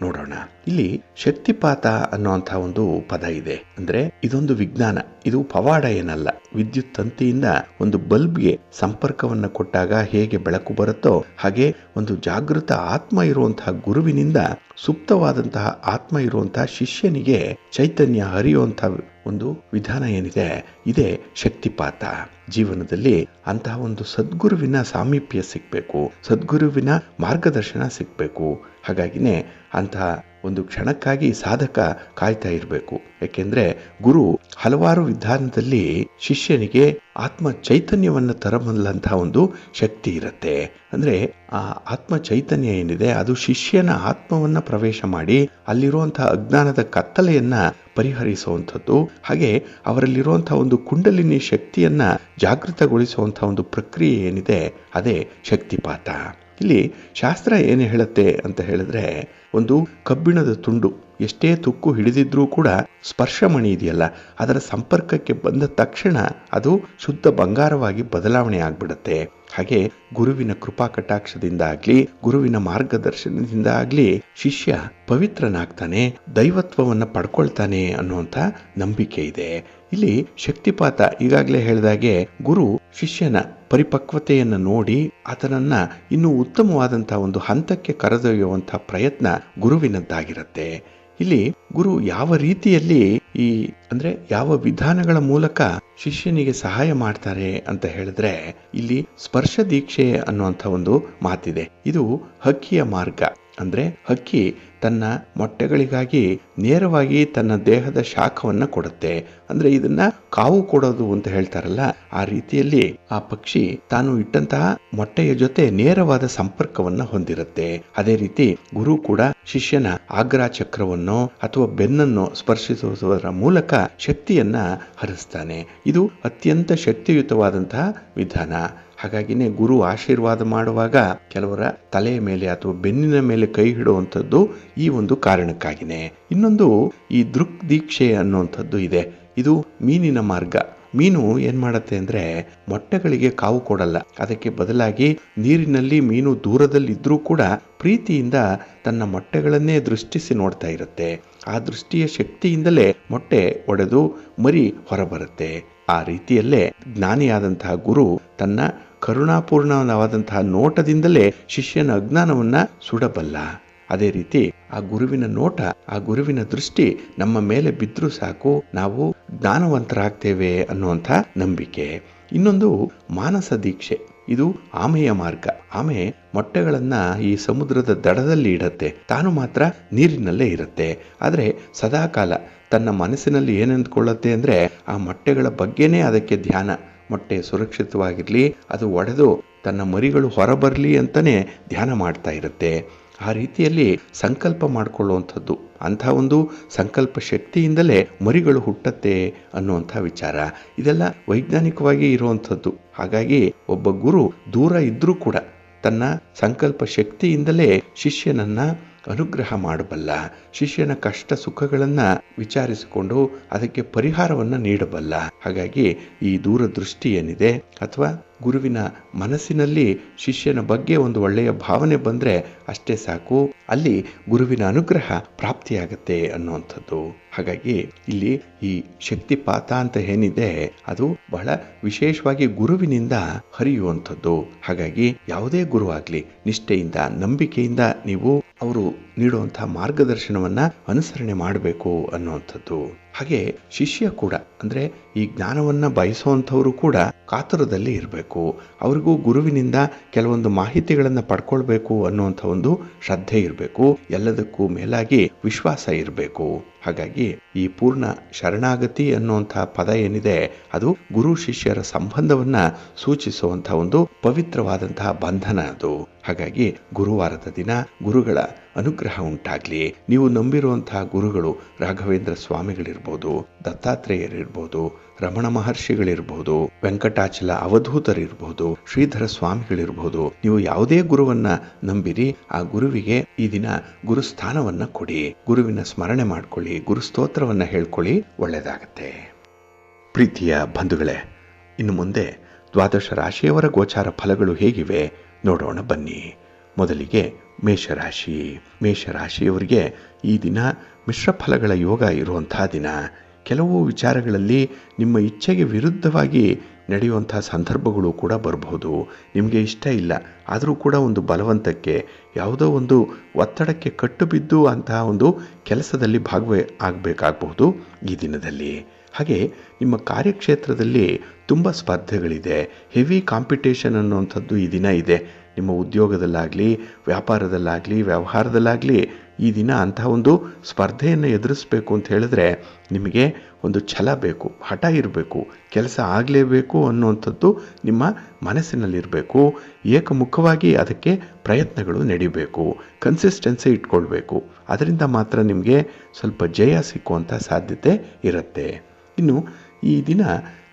ನೋಡೋಣ. ಇಲ್ಲಿ ಶಕ್ತಿಪಾತ ಅನ್ನುವಂಥ ಒಂದು ಪದ ಇದೆ. ಅಂದ್ರೆ ಇದೊಂದು ವಿಜ್ಞಾನ, ಇದು ಪವಾಡ ಏನಲ್ಲ. ವಿದ್ಯುತ್ ತಂತಿಯಿಂದ ಒಂದು ಬಲ್ಬ್ಗೆ ಸಂಪರ್ಕವನ್ನ ಕೊಟ್ಟಾಗ ಹೇಗೆ ಬೆಳಕು ಬರುತ್ತೋ ಹಾಗೆ ಒಂದು ಜಾಗೃತ ಆತ್ಮ ಇರುವಂತಹ ಗುರುವಿನಿಂದ ಸುಪ್ತವಾದಂತಹ ಆತ್ಮ ಇರುವಂತಹ ಶಿಷ್ಯನಿಗೆ ಚೈತನ್ಯ ಹರಿಯುವಂತಹ ಒಂದು ವಿಧಾನ ಏನಿದೆ ಇದೇ ಶಕ್ತಿಪಾತ. ಜೀವನದಲ್ಲಿ ಅಂತಹ ಒಂದು ಸದ್ಗುರುವಿನ ಸಾಮೀಪ್ಯ ಸಿಗ್ಬೇಕು, ಸದ್ಗುರುವಿನ ಮಾರ್ಗದರ್ಶನ ಸಿಗ್ಬೇಕು. ಹಾಗಾಗಿನೇ ಅಂತಹ ಒಂದು ಕ್ಷಣಕ್ಕಾಗಿ ಸಾಧಕ ಕಾಯ್ತಾ ಇರಬೇಕು. ಯಾಕೆಂದ್ರೆ ಗುರು ಹಲವಾರು ವಿಧಾನದಲ್ಲಿ ಶಿಷ್ಯನಿಗೆ ಆತ್ಮ ಚೈತನ್ಯವನ್ನು ತರಬಲ್ಲಂತಹ ಒಂದು ಶಕ್ತಿ ಇರುತ್ತೆ. ಅಂದ್ರೆ ಆ ಆತ್ಮ ಚೈತನ್ಯ ಏನಿದೆ ಅದು ಶಿಷ್ಯನ ಆತ್ಮವನ್ನ ಪ್ರವೇಶ ಮಾಡಿ ಅಲ್ಲಿರುವಂತಹ ಅಜ್ಞಾನದ ಕತ್ತಲೆಯನ್ನ ಪರಿಹರಿಸುವಂಥದ್ದು. ಹಾಗೆ ಅವರಲ್ಲಿರುವಂತಹ ಒಂದು ಕುಂಡಲಿನಿ ಶಕ್ತಿಯನ್ನ ಜಾಗೃತಗೊಳಿಸುವಂತಹ ಒಂದು ಪ್ರಕ್ರಿಯೆ ಏನಿದೆ ಅದೇ ಶಕ್ತಿಪಾತ. ಇಲ್ಲಿ ಶಾಸ್ತ್ರ ಏನು ಹೇಳುತ್ತೆ ಅಂತ ಹೇಳಿದ್ರೆ, ಒಂದು ಕಬ್ಬಿಣದ ತುಂಡು ಎಷ್ಟೇ ತುಕ್ಕು ಹಿಡಿದಿದ್ರೂ ಕೂಡ ಸ್ಪರ್ಶಮಣಿ ಇದೆಯಲ್ಲ, ಅದರ ಸಂಪರ್ಕಕ್ಕೆ ಬಂದ ತಕ್ಷಣ ಅದು ಶುದ್ಧ ಬಂಗಾರವಾಗಿ ಬದಲಾವಣೆ ಆಗ್ಬಿಡುತ್ತೆ. ಹಾಗೆ ಗುರುವಿನ ಕೃಪಾ ಕಟಾಕ್ಷದಿಂದ ಆಗ್ಲಿ, ಗುರುವಿನ ಮಾರ್ಗದರ್ಶನದಿಂದ ಆಗ್ಲಿ ಶಿಷ್ಯ ಪವಿತ್ರನಾಗ್ತಾನೆ, ದೈವತ್ವವನ್ನ ಪಡ್ಕೊಳ್ತಾನೆ ಅನ್ನುವಂಥ ನಂಬಿಕೆ ಇದೆ. ಇಲ್ಲಿ ಶಕ್ತಿಪಾತ ಈಗಾಗಲೇ ಹೇಳಿದಾಗೆ ಗುರು ಶಿಷ್ಯನ ಪರಿಪಕ್ವತೆಯನ್ನು ನೋಡಿ ಆತನನ್ನ ಇನ್ನೂ ಉತ್ತಮವಾದಂತಹ ಒಂದು ಹಂತಕ್ಕೆ ಕರೆದೊಯ್ಯುವಂತಹ ಪ್ರಯತ್ನ ಗುರುವಿನದ್ದಾಗಿರುತ್ತೆ. ಇಲ್ಲಿ ಗುರು ಯಾವ ರೀತಿಯಲ್ಲಿ ಅಂದ್ರೆ ಯಾವ ವಿಧಾನಗಳ ಮೂಲಕ ಶಿಷ್ಯನಿಗೆ ಸಹಾಯ ಮಾಡ್ತಾರೆ ಅಂತ ಹೇಳಿದ್ರೆ, ಇಲ್ಲಿ ಸ್ಪರ್ಶ ದೀಕ್ಷೆ ಅನ್ನುವಂಥ ಒಂದು ಮಾತಿದೆ. ಇದು ಹಕ್ಕಿಯ ಮಾರ್ಗ. ಅಂದ್ರೆ ಹಕ್ಕಿ ತನ್ನ ಮೊಟ್ಟೆಗಳಿಗಾಗಿ ನೇರವಾಗಿ ತನ್ನ ದೇಹದ ಶಾಖವನ್ನ ಕೊಡುತ್ತೆ. ಅಂದ್ರೆ ಇದನ್ನ ಕಾವು ಕೊಡೋದು ಅಂತ ಹೇಳ್ತಾರಲ್ಲ, ಆ ರೀತಿಯಲ್ಲಿ ಆ ಪಕ್ಷಿ ತಾನು ಇಟ್ಟಂತಹ ಮೊಟ್ಟೆಯ ಜೊತೆ ನೇರವಾದ ಸಂಪರ್ಕವನ್ನ ಹೊಂದಿರುತ್ತೆ. ಅದೇ ರೀತಿ ಗುರು ಕೂಡ ಶಿಷ್ಯನ ಆಗ್ರಾ ಚಕ್ರವನ್ನು ಅಥವಾ ಬೆನ್ನನ್ನು ಸ್ಪರ್ಶಿಸುವುದರ ಮೂಲಕ ಶಕ್ತಿಯನ್ನ ಹರಿಸ್ತಾನೆ. ಇದು ಅತ್ಯಂತ ಶಕ್ತಿಯುತವಾದಂತಹ ವಿಧಾನ. ಹಾಗಾಗಿನೇ ಗುರು ಆಶೀರ್ವಾದ ಮಾಡುವಾಗ ಕೆಲವರ ತಲೆಯ ಮೇಲೆ ಅಥವಾ ಬೆನ್ನಿನ ಮೇಲೆ ಕೈ ಹಿಡುವಂಥದ್ದು ಈ ಒಂದು ಕಾರಣಕ್ಕಾಗಿನೇ. ಇನ್ನೊಂದು ಈ ದೃಕ್ ದೀಕ್ಷೆ ಅನ್ನುವಂಥದ್ದು ಇದೆ. ಇದು ಮೀನಿನ ಮಾರ್ಗ. ಮೀನು ಏನ್ ಮಾಡತ್ತೆ ಅಂದ್ರೆ ಮೊಟ್ಟೆಗಳಿಗೆ ಕಾವು ಕೊಡಲ್ಲ. ಅದಕ್ಕೆ ಬದಲಾಗಿ ನೀರಿನಲ್ಲಿ ಮೀನು ದೂರದಲ್ಲಿದ್ರೂ ಕೂಡ ಪ್ರೀತಿಯಿಂದ ತನ್ನ ಮೊಟ್ಟೆಗಳನ್ನೇ ದೃಷ್ಟಿಸಿ ನೋಡ್ತಾ ಇರುತ್ತೆ. ಆ ದೃಷ್ಟಿಯ ಶಕ್ತಿಯಿಂದಲೇ ಮೊಟ್ಟೆ ಒಡೆದು ಮರಿ ಹೊರಬರುತ್ತೆ. ಆ ರೀತಿಯಲ್ಲೇ ಜ್ಞಾನಿಯಾದಂತಹ ಗುರು ತನ್ನ ಕರುಣಾಪೂರ್ಣವಾದಂತಹ ನೋಟದಿಂದಲೇ ಶಿಷ್ಯನ ಅಜ್ಞಾನವನ್ನ ಸುಡಬಲ್ಲ. ಅದೇ ರೀತಿ ಆ ಗುರುವಿನ ನೋಟ, ಆ ಗುರುವಿನ ದೃಷ್ಟಿ ನಮ್ಮ ಮೇಲೆ ಬಿದ್ರೂ ಸಾಕು, ನಾವು ಜ್ಞಾನವಂತರಾಗ್ತೇವೆ ಅನ್ನುವಂಥ ನಂಬಿಕೆ. ಇನ್ನೊಂದು ಮಾನಸ ದೀಕ್ಷೆ. ಇದು ಆಮೆಯ ಮಾರ್ಗ. ಆಮೆ ಮೊಟ್ಟೆಗಳನ್ನ ಈ ಸಮುದ್ರದ ದಡದಲ್ಲಿ ಇಡತ್ತೆ, ತಾನು ಮಾತ್ರ ನೀರಿನಲ್ಲೇ ಇರುತ್ತೆ. ಆದ್ರೆ ಸದಾಕಾಲ ತನ್ನ ಮನಸ್ಸಿನಲ್ಲಿ ಏನಂದ್ಕೊಳ್ಳುತ್ತೆ ಅಂದ್ರೆ ಆ ಮೊಟ್ಟೆಗಳ ಬಗ್ಗೆನೇ ಅದಕ್ಕೆ ಧ್ಯಾನ. ಮೊಟ್ಟೆ ಸುರಕ್ಷಿತವಾಗಿರ್ಲಿ, ಅದು ಒಡೆದು ತನ್ನ ಮರಿಗಳು ಹೊರಬರ್ಲಿ ಅಂತಾನೆ ಧ್ಯಾನ ಮಾಡ್ತಾ ಇರುತ್ತೆ. ಆ ರೀತಿಯಲ್ಲಿ ಸಂಕಲ್ಪ ಮಾಡಿಕೊಳ್ಳುವಂಥದ್ದು, ಅಂಥ ಒಂದು ಸಂಕಲ್ಪ ಶಕ್ತಿಯಿಂದಲೇ ಮರಿಗಳು ಹುಟ್ಟತ್ತೆ ಅನ್ನುವಂಥ ವಿಚಾರ. ಇದೆಲ್ಲ ವೈಜ್ಞಾನಿಕವಾಗಿ ಇರುವಂಥದ್ದು. ಹಾಗಾಗಿ ಒಬ್ಬ ಗುರು ದೂರ ಇದ್ರೂ ಕೂಡ ತನ್ನ ಸಂಕಲ್ಪ ಶಕ್ತಿಯಿಂದಲೇ ಶಿಷ್ಯನನ್ನ ಅನುಗ್ರಹ ಮಾಡಬಲ್ಲ. ಶಿಷ್ಯನ ಕಷ್ಟ ಸುಖಗಳನ್ನ ವಿಚಾರಿಸಿಕೊಂಡು ಅದಕ್ಕೆ ಪರಿಹಾರವನ್ನ ನೀಡಬಲ್ಲ. ಹಾಗಾಗಿ ಈ ದೂರದೃಷ್ಟಿ ಏನಿದೆ ಅಥವಾ ಗುರುವಿನ ಮನಸ್ಸಿನಲ್ಲಿ ಶಿಷ್ಯನ ಬಗ್ಗೆ ಒಂದು ಒಳ್ಳೆಯ ಭಾವನೆ ಬಂದರೆ ಅಷ್ಟೇ ಸಾಕು, ಅಲ್ಲಿ ಗುರುವಿನ ಅನುಗ್ರಹ ಪ್ರಾಪ್ತಿಯಾಗತ್ತೆ ಅನ್ನುವಂಥದ್ದು. ಹಾಗಾಗಿ ಇಲ್ಲಿ ಈ ಶಕ್ತಿಪಾತ ಅಂತ ಏನಿದೆ ಅದು ಬಹಳ ವಿಶೇಷವಾಗಿ ಗುರುವಿನಿಂದ ಹರಿಯುವಂಥದ್ದು. ಹಾಗಾಗಿ ಯಾವುದೇ ಗುರು ಆಗಲಿ ನಿಷ್ಠೆಯಿಂದ ನಂಬಿಕೆಯಿಂದ ನೀವು ಅವರು ನೀಡುವಂತಹ ಮಾರ್ಗದರ್ಶನವನ್ನ ಅನುಸರಣೆ ಮಾಡಬೇಕು ಅನ್ನುವಂಥದ್ದು. ಹಾಗೆ ಶಿಷ್ಯ ಕೂಡ ಅಂದ್ರೆ ಈ ಜ್ಞಾನವನ್ನ ಬಯಸುವಂಥವರು ಕೂಡ ಕಾತುರದಲ್ಲಿ ಇರಬೇಕು. ಅವ್ರಿಗೂ ಗುರುವಿನಿಂದ ಕೆಲವೊಂದು ಮಾಹಿತಿಗಳನ್ನ ಪಡ್ಕೊಳ್ಬೇಕು ಅನ್ನುವಂಥ ಒಂದು ಶ್ರದ್ಧೆ ಇರಬೇಕು. ಎಲ್ಲದಕ್ಕೂ ಮೇಲಾಗಿ ವಿಶ್ವಾಸ ಇರಬೇಕು. ಹಾಗಾಗಿ ಈ ಪೂರ್ಣ ಶರಣಾಗತಿ ಅನ್ನುವಂತಹ ಪದ ಏನಿದೆ ಅದು ಗುರು ಶಿಷ್ಯರ ಸಂಬಂಧವನ್ನ ಸೂಚಿಸುವಂತಹ ಒಂದು ಪವಿತ್ರವಾದಂತಹ ಬಂಧನ ಅದು. ಹಾಗಾಗಿ ಗುರುವಾರದ ದಿನ ಗುರುಗಳ ಅನುಗ್ರಹ ಉಂಟಾಗ್ಲಿ. ನೀವು ನಂಬಿರುವಂತಹ ಗುರುಗಳು ರಾಘವೇಂದ್ರ ಸ್ವಾಮಿಗಳಿರ್ಬೋದು, ದತ್ತಾತ್ರೇಯರಿರ್ಬೋದು, ರಮಣ ಮಹರ್ಷಿಗಳಿರ್ಬೋದು, ವೆಂಕಟಾಚಲ ಅವಧೂತರಿರ್ಬೋದು, ಶ್ರೀಧರ ಸ್ವಾಮಿಗಳಿರ್ಬೋದು, ನೀವು ಯಾವುದೇ ಗುರುವನ್ನ ನಂಬಿರಿ, ಆ ಗುರುವಿಗೆ ಈ ದಿನ ಗುರುಸ್ಥಾನವನ್ನ ಕೊಡಿ, ಗುರುವಿನ ಸ್ಮರಣೆ ಮಾಡ್ಕೊಳ್ಳಿ, ಗುರುಸ್ತೋತ್ರವನ್ನ ಹೇಳ್ಕೊಳ್ಳಿ, ಒಳ್ಳೆಯದಾಗತ್ತೆ. ಪ್ರೀತಿಯ ಬಂಧುಗಳೇ, ಇನ್ನು ಮುಂದೆ ದ್ವಾದಶ ರಾಶಿಯವರ ಗೋಚಾರ ಫಲಗಳು ಹೇಗಿವೆ ನೋಡೋಣ ಬನ್ನಿ. ಮೊದಲಿಗೆ ಮೇಷರಾಶಿ. ಮೇಷರಾಶಿಯವರಿಗೆ ಈ ದಿನ ಮಿಶ್ರ ಫಲಗಳ ಯೋಗ ಇರುವಂತಹ ದಿನ. ಕೆಲವು ವಿಚಾರಗಳಲ್ಲಿ ನಿಮ್ಮ ಇಚ್ಛೆಗೆ ವಿರುದ್ಧವಾಗಿ ನಡೆಯುವಂತಹ ಸಂದರ್ಭಗಳು ಕೂಡ ಬರಬಹುದು. ನಿಮಗೆ ಇಷ್ಟ ಇಲ್ಲ ಆದರೂ ಕೂಡ ಒಂದು ಬಲವಂತಕ್ಕೆ ಯಾವುದೋ ಒಂದು ಒತ್ತಡಕ್ಕೆ ಕಟ್ಟು ಬಿದ್ದು ಅಂತಹ ಒಂದು ಕೆಲಸದಲ್ಲಿ ಆಗಬೇಕಾಗಬಹುದು ಈ ದಿನದಲ್ಲಿ. ಹಾಗೆ ನಿಮ್ಮ ಕಾರ್ಯಕ್ಷೇತ್ರದಲ್ಲಿ ತುಂಬ ಸ್ಪರ್ಧೆಗಳಿದೆ. ಹೆವಿ ಕಾಂಪಿಟೇಷನ್ ಅನ್ನುವಂಥದ್ದು ಈ ದಿನ ಇದೆ. ನಿಮ್ಮ ಉದ್ಯೋಗದಲ್ಲಾಗಲಿ, ವ್ಯಾಪಾರದಲ್ಲಾಗಲಿ, ವ್ಯವಹಾರದಲ್ಲಾಗಲಿ ಈ ದಿನ ಅಂತಹ ಒಂದು ಸ್ಪರ್ಧೆಯನ್ನು ಎದುರಿಸಬೇಕು ಅಂತ ಹೇಳಿದ್ರೆ ನಿಮಗೆ ಒಂದು ಛಲ ಬೇಕು, ಹಠ ಇರಬೇಕು, ಕೆಲಸ ಆಗಲೇಬೇಕು ಅನ್ನುವಂಥದ್ದು ನಿಮ್ಮ ಮನಸ್ಸಿನಲ್ಲಿರಬೇಕು. ಏಕಮುಖವಾಗಿ ಅದಕ್ಕೆ ಪ್ರಯತ್ನಗಳು ನಡೀಬೇಕು, ಕನ್ಸಿಸ್ಟೆನ್ಸಿ ಇಟ್ಕೊಳ್ಬೇಕು. ಅದರಿಂದ ಮಾತ್ರ ನಿಮಗೆ ಸ್ವಲ್ಪ ಜಯ ಸಿಕ್ಕುವಂಥ ಸಾಧ್ಯತೆ ಇರುತ್ತೆ. ಇನ್ನು ಈ ದಿನ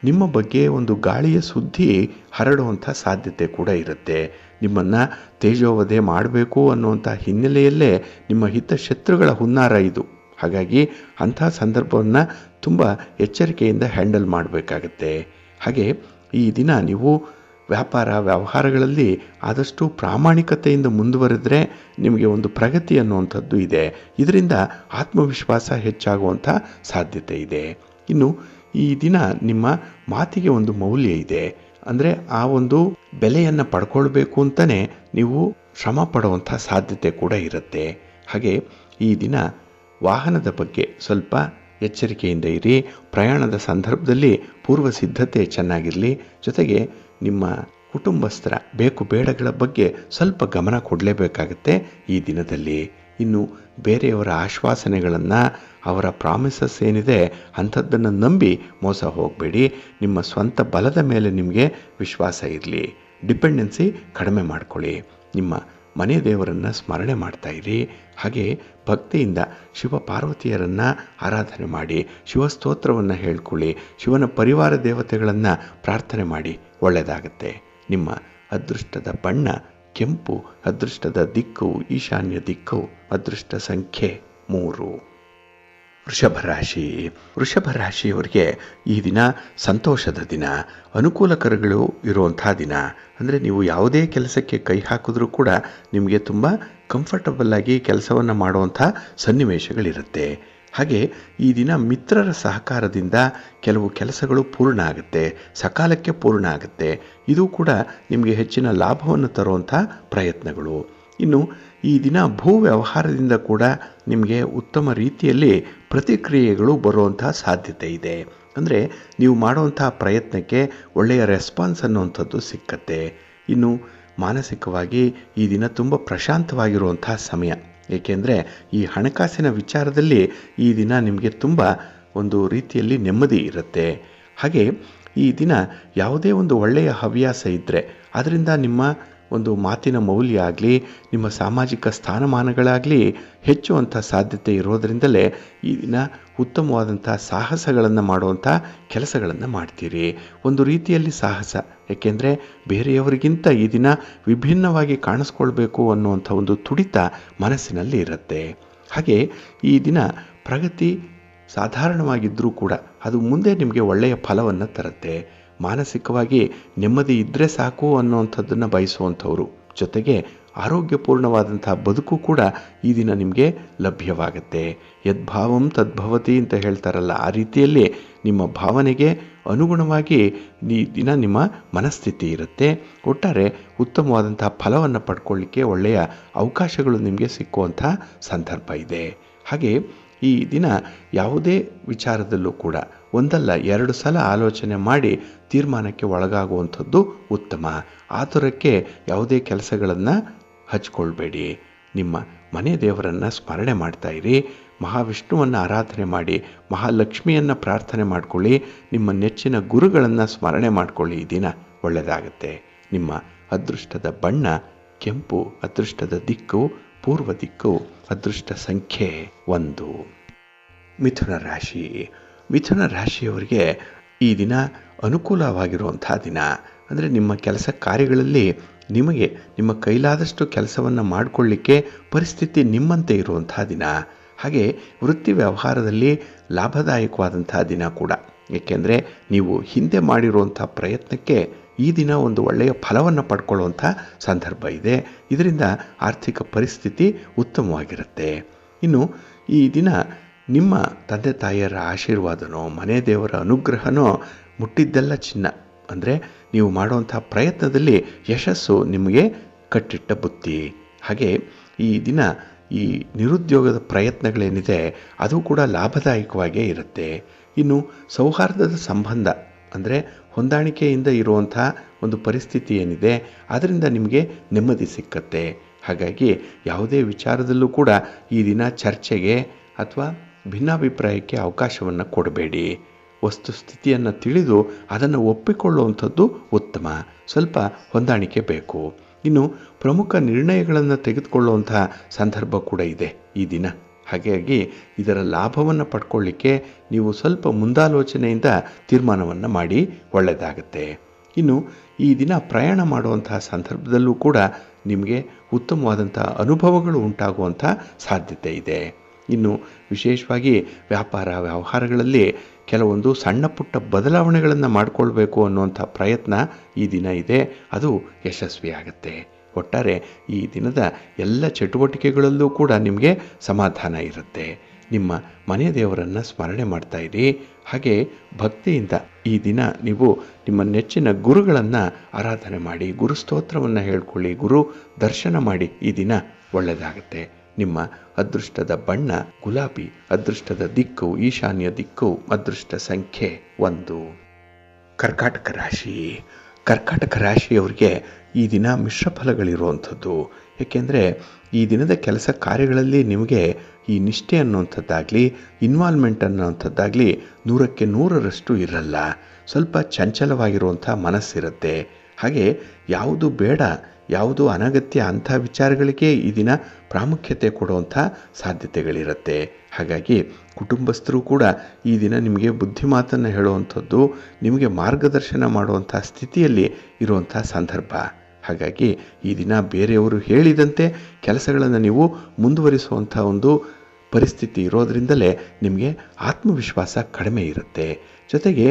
ನಿಮ್ಮ ಬಗ್ಗೆ ಒಂದು ಗಾಳಿಯ ಸುದ್ದಿ ಹರಡುವಂಥ ಸಾಧ್ಯತೆ ಕೂಡ ಇರುತ್ತೆ. ನಿಮ್ಮನ್ನು ತೇಜೋವಧೆ ಮಾಡಬೇಕು ಅನ್ನುವಂಥ ಹಿನ್ನೆಲೆಯಲ್ಲೇ ನಿಮ್ಮ ಹಿತಶತ್ರುಗಳ ಹುನ್ನಾರ ಇದು. ಹಾಗಾಗಿ ಅಂಥ ಸಂದರ್ಭವನ್ನು ತುಂಬ ಎಚ್ಚರಿಕೆಯಿಂದ ಹ್ಯಾಂಡಲ್ ಮಾಡಬೇಕಾಗತ್ತೆ. ಹಾಗೆ ಈ ದಿನ ನೀವು ವ್ಯವಹಾರಗಳಲ್ಲಿ ಆದಷ್ಟು ಪ್ರಾಮಾಣಿಕತೆಯಿಂದ ಮುಂದುವರೆದ್ರೆ ನಿಮಗೆ ಒಂದು ಪ್ರಗತಿ ಅನ್ನುವಂಥದ್ದು ಇದೆ. ಇದರಿಂದ ಆತ್ಮವಿಶ್ವಾಸ ಹೆಚ್ಚಾಗುವಂಥ ಸಾಧ್ಯತೆ ಇದೆ. ಇನ್ನು ಈ ದಿನ ನಿಮ್ಮ ಮಾತಿಗೆ ಒಂದು ಮೌಲ್ಯ ಇದೆ. ಅಂದರೆ ಆ ಒಂದು ಬೆಲೆಯನ್ನು ಪಡ್ಕೊಳ್ಬೇಕು ಅಂತಲೇ ನೀವು ಶ್ರಮ ಪಡುವಂಥ ಸಾಧ್ಯತೆ ಕೂಡ ಇರುತ್ತೆ. ಹಾಗೆ ಈ ದಿನ ವಾಹನದ ಬಗ್ಗೆ ಸ್ವಲ್ಪ ಎಚ್ಚರಿಕೆಯಿಂದ ಇರಿ. ಪ್ರಯಾಣದ ಸಂದರ್ಭದಲ್ಲಿ ಪೂರ್ವ ಸಿದ್ಧತೆ ಚೆನ್ನಾಗಿರಲಿ. ಜೊತೆಗೆ ನಿಮ್ಮ ಕುಟುಂಬಸ್ಥರ ಬೇಕು ಬೇಡಗಳ ಬಗ್ಗೆ ಸ್ವಲ್ಪ ಗಮನ ಕೊಡಲೇಬೇಕಾಗತ್ತೆ ಈ ದಿನದಲ್ಲಿ. ಇನ್ನು ಬೇರೆಯವರ ಆಶ್ವಾಸನೆಗಳನ್ನು, ಅವರ ಪ್ರಾಮಿಸಸ್ ಏನಿದೆ ಅಂಥದ್ದನ್ನು ನಂಬಿ ಮೋಸ ಹೋಗಬೇಡಿ. ನಿಮ್ಮ ಸ್ವಂತ ಬಲದ ಮೇಲೆ ನಿಮಗೆ ವಿಶ್ವಾಸ ಇರಲಿ. ಡಿಪೆಂಡೆನ್ಸಿ ಕಡಿಮೆ ಮಾಡ್ಕೊಳ್ಳಿ. ನಿಮ್ಮ ಮನೆ ದೇವರನ್ನು ಸ್ಮರಣೆ ಮಾಡ್ತಾ ಇರಿ. ಹಾಗೆ ಭಕ್ತಿಯಿಂದ ಶಿವ ಪಾರ್ವತಿಯರನ್ನು ಆರಾಧನೆ ಮಾಡಿ, ಶಿವಸ್ತೋತ್ರವನ್ನು ಹೇಳ್ಕೊಳ್ಳಿ, ಶಿವನ ಪರಿವಾರ ದೇವತೆಗಳನ್ನು ಪ್ರಾರ್ಥನೆ ಮಾಡಿ, ಒಳ್ಳೆಯದಾಗತ್ತೆ. ನಿಮ್ಮ ಅದೃಷ್ಟದ ಬಣ್ಣ ಕೆಂಪು, ಅದೃಷ್ಟದ ದಿಕ್ಕು ಈಶಾನ್ಯ ದಿಕ್ಕು, ಅದೃಷ್ಟ ಸಂಖ್ಯೆ 3. ವೃಷಭ ರಾಶಿ. ವೃಷಭ ರಾಶಿಯವರಿಗೆ ಈ ದಿನ ಸಂತೋಷದ ದಿನ, ಅನುಕೂಲಕರಗಳು ಇರುವಂಥ ದಿನ. ಅಂದರೆ ನೀವು ಯಾವುದೇ ಕೆಲಸಕ್ಕೆ ಕೈ ಹಾಕಿದ್ರೂ ಕೂಡ ನಿಮಗೆ ತುಂಬ ಕಂಫರ್ಟಬಲ್ ಆಗಿ ಕೆಲಸವನ್ನು ಮಾಡುವಂಥ ಸನ್ನಿವೇಶಗಳಿರುತ್ತೆ. ಹಾಗೆ ಈ ದಿನ ಮಿತ್ರರ ಸಹಕಾರದಿಂದ ಕೆಲವು ಕೆಲಸಗಳು ಪೂರ್ಣ ಆಗುತ್ತೆ, ಸಕಾಲಕ್ಕೆ ಪೂರ್ಣ ಆಗುತ್ತೆ. ಇದು ಕೂಡ ನಿಮಗೆ ಹೆಚ್ಚಿನ ಲಾಭವನ್ನು ತರುವಂಥ ಪ್ರಯತ್ನಗಳು. ಇನ್ನು ಈ ದಿನ ಭೂ ವ್ಯವಹಾರದಿಂದ ಕೂಡ ನಿಮಗೆ ಉತ್ತಮ ರೀತಿಯಲ್ಲಿ ಪ್ರತಿಕ್ರಿಯೆಗಳು ಬರುವಂಥ ಸಾಧ್ಯತೆ ಇದೆ. ಅಂದರೆ ನೀವು ಮಾಡುವಂಥ ಪ್ರಯತ್ನಕ್ಕೆ ಒಳ್ಳೆಯ ರೆಸ್ಪಾನ್ಸ್ ಅನ್ನುವಂಥದ್ದು ಸಿಕ್ಕತ್ತೆ. ಇನ್ನು ಮಾನಸಿಕವಾಗಿ ಈ ದಿನ ತುಂಬ ಪ್ರಶಾಂತವಾಗಿರುವಂಥ ಸಮಯ. ಏಕೆಂದರೆ ಈ ಹಣಕಾಸಿನ ವಿಚಾರದಲ್ಲಿ ಈ ದಿನ ನಿಮಗೆ ತುಂಬ ಒಂದು ರೀತಿಯಲ್ಲಿ ನೆಮ್ಮದಿ ಇರುತ್ತೆ. ಹಾಗೆ ಈ ದಿನ ಯಾವುದೇ ಒಂದು ಒಳ್ಳೆಯ ಹವ್ಯಾಸ ಇದ್ದರೆ ಅದರಿಂದ ನಿಮ್ಮ ಒಂದು ಮಾತಿನ ಮೌಲ್ಯ ಆಗಲಿ, ನಿಮ್ಮ ಸಾಮಾಜಿಕ ಸ್ಥಾನಮಾನಗಳಾಗಲಿ ಹೆಚ್ಚುವಂಥ ಸಾಧ್ಯತೆ ಇರೋದರಿಂದಲೇ ಈ ದಿನ ಉತ್ತಮವಾದಂಥ ಸಾಹಸಗಳನ್ನು ಮಾಡುವಂಥ ಕೆಲಸಗಳನ್ನು ಮಾಡ್ತೀರಿ. ಒಂದು ರೀತಿಯಲ್ಲಿ ಸಾಹಸ, ಏಕೆಂದರೆ ಬೇರೆಯವರಿಗಿಂತ ಈ ದಿನ ವಿಭಿನ್ನವಾಗಿ ಕಾಣಿಸ್ಕೊಳ್ಬೇಕು ಅನ್ನುವಂಥ ಒಂದು ತುಡಿತ ಮನಸ್ಸಿನಲ್ಲಿ ಇರುತ್ತೆ. ಹಾಗೆ ಈ ದಿನ ಪ್ರಗತಿ ಸಾಧಾರಣವಾಗಿದ್ದರೂ ಕೂಡ ಅದು ಮುಂದೆ ನಿಮಗೆ ಒಳ್ಳೆಯ ಫಲವನ್ನು ತರುತ್ತೆ. ಮಾನಸಿಕವಾಗಿ ನೆಮ್ಮದಿ ಇದ್ದರೆ ಸಾಕು ಅನ್ನೋವಂಥದ್ದನ್ನು ಬಯಸುವಂಥವ್ರು. ಜೊತೆಗೆ ಆರೋಗ್ಯಪೂರ್ಣವಾದಂಥ ಬದುಕು ಕೂಡ ಈ ದಿನ ನಿಮಗೆ ಲಭ್ಯವಾಗುತ್ತೆ. ಯದ್ಭಾವಂ ತದ್ಭವತಿ ಅಂತ ಹೇಳ್ತಾರಲ್ಲ, ಆ ರೀತಿಯಲ್ಲಿ ನಿಮ್ಮ ಭಾವನೆಗೆ ಅನುಗುಣವಾಗಿ ಈ ದಿನ ನಿಮ್ಮ ಮನಸ್ಥಿತಿ ಇರುತ್ತೆ. ಒಟ್ಟಾರೆ ಉತ್ತಮವಾದಂಥ ಫಲವನ್ನು ಪಡ್ಕೊಳ್ಳಿಕ್ಕೆ ಒಳ್ಳೆಯ ಅವಕಾಶಗಳು ನಿಮಗೆ ಸಿಕ್ಕುವಂಥ ಸಂದರ್ಭ ಇದೆ. ಹಾಗೆ ಈ ದಿನ ಯಾವುದೇ ವಿಚಾರದಲ್ಲೂ ಕೂಡ ಒಂದಲ್ಲ ಎರಡು ಸಲ ಆಲೋಚನೆ ಮಾಡಿ ತೀರ್ಮಾನಕ್ಕೆ ಒಳಗಾಗುವಂಥದ್ದು ಉತ್ತಮ. ಆತುರಕ್ಕೆ ಯಾವುದೇ ಕೆಲಸಗಳನ್ನು ಹಚ್ಕೊಳ್ಬೇಡಿ. ನಿಮ್ಮ ಮನೆ ದೇವರನ್ನು ಸ್ಮರಣೆ ಮಾಡ್ತಾ ಇರಿ. ಮಹಾವಿಷ್ಣುವನ್ನು ಆರಾಧನೆ ಮಾಡಿ, ಮಹಾಲಕ್ಷ್ಮಿಯನ್ನು ಪ್ರಾರ್ಥನೆ ಮಾಡಿಕೊಳ್ಳಿ. ನಿಮ್ಮ ನೆಚ್ಚಿನ ಗುರುಗಳನ್ನು ಸ್ಮರಣೆ ಮಾಡಿಕೊಳ್ಳಿ. ಈ ದಿನ ಒಳ್ಳೆಯದಾಗುತ್ತೆ. ನಿಮ್ಮ ಅದೃಷ್ಟದ ಬಣ್ಣ ಕೆಂಪು, ಅದೃಷ್ಟದ ದಿಕ್ಕು ಪೂರ್ವ ದಿಕ್ಕು, ಅದೃಷ್ಟ ಸಂಖ್ಯೆ 1. ಮಿಥುನ ರಾಶಿ. ಮಿಥುನ ರಾಶಿಯವರಿಗೆ ಈ ದಿನ ಅನುಕೂಲವಾಗಿರುವಂಥ ದಿನ. ಅಂದರೆ ನಿಮ್ಮ ಕೆಲಸ ಕಾರ್ಯಗಳಲ್ಲಿ ನಿಮಗೆ ನಿಮ್ಮ ಕೈಲಾದಷ್ಟು ಕೆಲಸವನ್ನು ಮಾಡಿಕೊಳ್ಳಿಕ್ಕೆ ಪರಿಸ್ಥಿತಿ ನಿಮ್ಮಂತೆ ಇರುವಂಥ ದಿನ. ಹಾಗೆ ವೃತ್ತಿ ವ್ಯವಹಾರದಲ್ಲಿ ಲಾಭದಾಯಕವಾದಂಥ ದಿನ ಕೂಡ. ಏಕೆಂದರೆ ನೀವು ಹಿಂದೆ ಮಾಡಿರುವಂಥ ಪ್ರಯತ್ನಕ್ಕೆ ಈ ದಿನ ಒಂದು ಒಳ್ಳೆಯ ಫಲವನ್ನು ಪಡ್ಕೊಳ್ಳುವಂಥ ಸಂದರ್ಭ ಇದೆ. ಇದರಿಂದ ಆರ್ಥಿಕ ಪರಿಸ್ಥಿತಿ ಉತ್ತಮವಾಗಿರುತ್ತೆ. ಇನ್ನು ಈ ದಿನ ನಿಮ್ಮ ತಂದೆ ತಾಯಿಯರ ಆಶೀರ್ವಾದನೋ ಮನೆ ದೇವರ ಅನುಗ್ರಹನೋ ಮುಟ್ಟಿದ್ದೆಲ್ಲ ಚಿನ್ನ. ಅಂದರೆ ನೀವು ಮಾಡುವಂಥ ಪ್ರಯತ್ನದಲ್ಲಿ ಯಶಸ್ಸು ನಿಮಗೆ ಕಟ್ಟಿಟ್ಟ ಬುತ್ತಿ. ಹಾಗೆ ಈ ದಿನ ಈ ನಿರುದ್ಯೋಗದ ಪ್ರಯತ್ನಗಳೇನಿದೆ ಅದು ಕೂಡ ಲಾಭದಾಯಕವಾಗೇ ಇರುತ್ತೆ. ಇನ್ನು ಸೌಹಾರ್ದದ ಸಂಬಂಧ ಅಂದರೆ ಹೊಂದಾಣಿಕೆಯಿಂದ ಇರುವಂಥ ಒಂದು ಪರಿಸ್ಥಿತಿ ಏನಿದೆ ಅದರಿಂದ ನಿಮಗೆ ನೆಮ್ಮದಿ ಸಿಕ್ಕತ್ತೆ. ಹಾಗಾಗಿ ಯಾವುದೇ ವಿಚಾರದಲ್ಲೂ ಕೂಡ ಈ ದಿನ ಚರ್ಚೆಗೆ ಅಥವಾ ಭಿನ್ನಾಭಿಪ್ರಾಯಕ್ಕೆ ಅವಕಾಶವನ್ನು ಕೊಡಬೇಡಿ. ವಸ್ತುಸ್ಥಿತಿಯನ್ನು ತಿಳಿದು ಅದನ್ನು ಒಪ್ಪಿಕೊಳ್ಳುವಂಥದ್ದು ಉತ್ತಮ. ಸ್ವಲ್ಪ ಹೊಂದಾಣಿಕೆ ಬೇಕು. ಇನ್ನು ಪ್ರಮುಖ ನಿರ್ಣಯಗಳನ್ನು ತೆಗೆದುಕೊಳ್ಳುವಂಥ ಸಂದರ್ಭ ಕೂಡ ಇದೆ ಈ ದಿನ. ಹಾಗಾಗಿ ಇದರ ಲಾಭವನ್ನು ಪಡ್ಕೊಳ್ಳಿಕ್ಕೆ ನೀವು ಸ್ವಲ್ಪ ಮುಂದಾಲೋಚನೆಯಿಂದ ತೀರ್ಮಾನವನ್ನು ಮಾಡಿ ಒಳ್ಳೆಯದಾಗುತ್ತೆ. ಇನ್ನು ಈ ದಿನ ಪ್ರಯಾಣ ಮಾಡುವಂತಹ ಸಂದರ್ಭದಲ್ಲೂ ಕೂಡ ನಿಮಗೆ ಉತ್ತಮವಾದಂಥ ಅನುಭವಗಳು ಉಂಟಾಗುವಂಥ ಸಾಧ್ಯತೆ ಇದೆ. ಇನ್ನು ವಿಶೇಷವಾಗಿ ವ್ಯಾಪಾರ ವ್ಯವಹಾರಗಳಲ್ಲಿ ಕೆಲವೊಂದು ಸಣ್ಣ ಪುಟ್ಟ ಬದಲಾವಣೆಗಳನ್ನು ಮಾಡಿಕೊಳ್ಬೇಕು ಅನ್ನುವಂಥ ಪ್ರಯತ್ನ ಈ ದಿನ ಇದೆ. ಅದು ಯಶಸ್ವಿಯಾಗುತ್ತೆ. ಒಟ್ಟಾರೆ ಈ ದಿನದ ಎಲ್ಲ ಚಟುವಟಿಕೆಗಳಲ್ಲೂ ಕೂಡ ನಿಮಗೆ ಸಮಾಧಾನ ಇರುತ್ತೆ. ನಿಮ್ಮ ಮನೆ ದೇವರನ್ನು ಸ್ಮರಣೆ ಮಾಡ್ತಾ ಇರಿ. ಹಾಗೆ ಭಕ್ತಿಯಿಂದ ಈ ದಿನ ನೀವು ನಿಮ್ಮ ನೆಚ್ಚಿನ ಗುರುಗಳನ್ನು ಆರಾಧನೆ ಮಾಡಿ, ಗುರು ಸ್ತೋತ್ರವನ್ನು ಹೇಳ್ಕೊಳ್ಳಿ, ಗುರು ದರ್ಶನ ಮಾಡಿ. ಈ ದಿನ ಒಳ್ಳೆಯದಾಗುತ್ತೆ. ನಿಮ್ಮ ಅದೃಷ್ಟದ ಬಣ್ಣ ಗುಲಾಬಿ, ಅದೃಷ್ಟದ ದಿಕ್ಕು ಈಶಾನ್ಯ ದಿಕ್ಕು, ಅದೃಷ್ಟ ಸಂಖ್ಯೆ 1. ಕರ್ಕಾಟಕ ರಾಶಿ. ಕರ್ಕಾಟಕ ರಾಶಿಯವರಿಗೆ ಈ ದಿನ ಮಿಶ್ರ ಫಲಗಳಿರುವಂಥದ್ದು. ಏಕೆಂದರೆ ಈ ದಿನದ ಕೆಲಸ ಕಾರ್ಯಗಳಲ್ಲಿ ನಿಮಗೆ ಈ ನಿಷ್ಠೆ ಅನ್ನುವಂಥದ್ದಾಗಲಿ ಇನ್ವಾಲ್ವ್ಮೆಂಟ್ ಅನ್ನೋವಂಥದ್ದಾಗಲಿ 100ಕ್ಕೆ 100ರಷ್ಟು ಇರಲ್ಲ. ಸ್ವಲ್ಪ ಚಂಚಲವಾಗಿರುವಂಥ ಮನಸ್ಸಿರುತ್ತೆ. ಹಾಗೆ ಯಾವುದು ಬೇಡ ಯಾವುದು ಅನಗತ್ಯ ಅಂಥ ವಿಚಾರಗಳಿಗೆ ಈ ದಿನ ಪ್ರಾಮುಖ್ಯತೆ ಕೊಡುವಂಥ ಸಾಧ್ಯತೆಗಳಿರುತ್ತೆ. ಹಾಗಾಗಿ ಕುಟುಂಬಸ್ಥರು ಕೂಡ ಈ ದಿನ ನಿಮಗೆ ಬುದ್ಧಿಮಾತನ್ನು ಹೇಳುವಂಥದ್ದು, ನಿಮಗೆ ಮಾರ್ಗದರ್ಶನ ಮಾಡುವಂಥ ಸ್ಥಿತಿಯಲ್ಲಿ ಇರುವಂಥ ಸಂದರ್ಭ. ಹಾಗಾಗಿ ಈ ದಿನ ಬೇರೆಯವರು ಹೇಳಿದಂತೆ ಕೆಲಸಗಳನ್ನು ನೀವು ಮುಂದುವರಿಸುವಂಥ ಒಂದು ಪರಿಸ್ಥಿತಿ ಇರೋದರಿಂದಲೇ ನಿಮಗೆ ಆತ್ಮವಿಶ್ವಾಸ ಕಡಿಮೆ ಇರುತ್ತೆ. ಜೊತೆಗೆ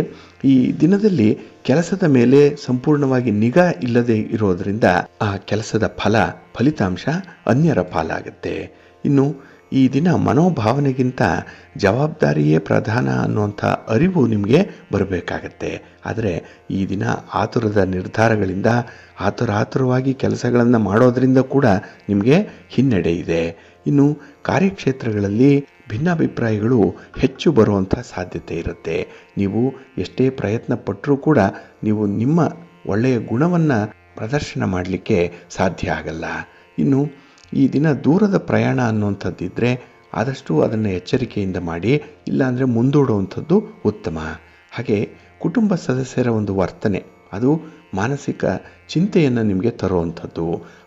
ಈ ದಿನದಲ್ಲಿ ಕೆಲಸದ ಮೇಲೆ ಸಂಪೂರ್ಣವಾಗಿ ನಿಗಾ ಇಲ್ಲದೆ ಇರೋದರಿಂದ ಆ ಕೆಲಸದ ಫಲಿತಾಂಶ ಅನ್ಯರ ಪಾಲಾಗುತ್ತೆ. ಇನ್ನು ಈ ದಿನ ಮನೋಭಾವನೆಗಿಂತ ಜವಾಬ್ದಾರಿಯೇ ಪ್ರಧಾನ ಅನ್ನುವಂಥ ಅರಿವು ನಿಮಗೆ ಬರಬೇಕಾಗತ್ತೆ. ಆದರೆ ಈ ದಿನ ಆತುರದ ನಿರ್ಧಾರಗಳಿಂದ ಆತುರವಾಗಿ ಕೆಲಸಗಳನ್ನು ಮಾಡೋದರಿಂದ ಕೂಡ ನಿಮಗೆ ಹಿನ್ನಡೆ ಇದೆ. ಇನ್ನು ಕಾರ್ಯಕ್ಷೇತ್ರಗಳಲ್ಲಿ ಭಿನ್ನಾಭಿಪ್ರಾಯಗಳು ಹೆಚ್ಚು ಬರುವಂಥ ಸಾಧ್ಯತೆ ಇರುತ್ತೆ. ನೀವು ಎಷ್ಟೇ ಪ್ರಯತ್ನ ಪಟ್ಟರೂ ಕೂಡ ನೀವು ನಿಮ್ಮ ಒಳ್ಳೆಯ ಗುಣವನ್ನು ಪ್ರದರ್ಶನ ಮಾಡಲಿಕ್ಕೆ ಸಾಧ್ಯ ಆಗಲ್ಲ. ಇನ್ನು ಈ ದಿನ ದೂರದ ಪ್ರಯಾಣ ಅನ್ನುವಂಥದ್ದಿದ್ದರೆ ಆದಷ್ಟು ಅದನ್ನು ಎಚ್ಚರಿಕೆಯಿಂದ ಮಾಡಿ, ಇಲ್ಲಾಂದರೆ ಮುಂದೂಡುವಂಥದ್ದು ಉತ್ತಮ. ಹಾಗೆ ಕುಟುಂಬ ಸದಸ್ಯರ ಒಂದು ವರ್ತನೆ ಅದು ಮಾನಸಿಕ ಚಿಂತೆಯನ್ನು ನಿಮಗೆ ತರುವಂಥದ್ದು.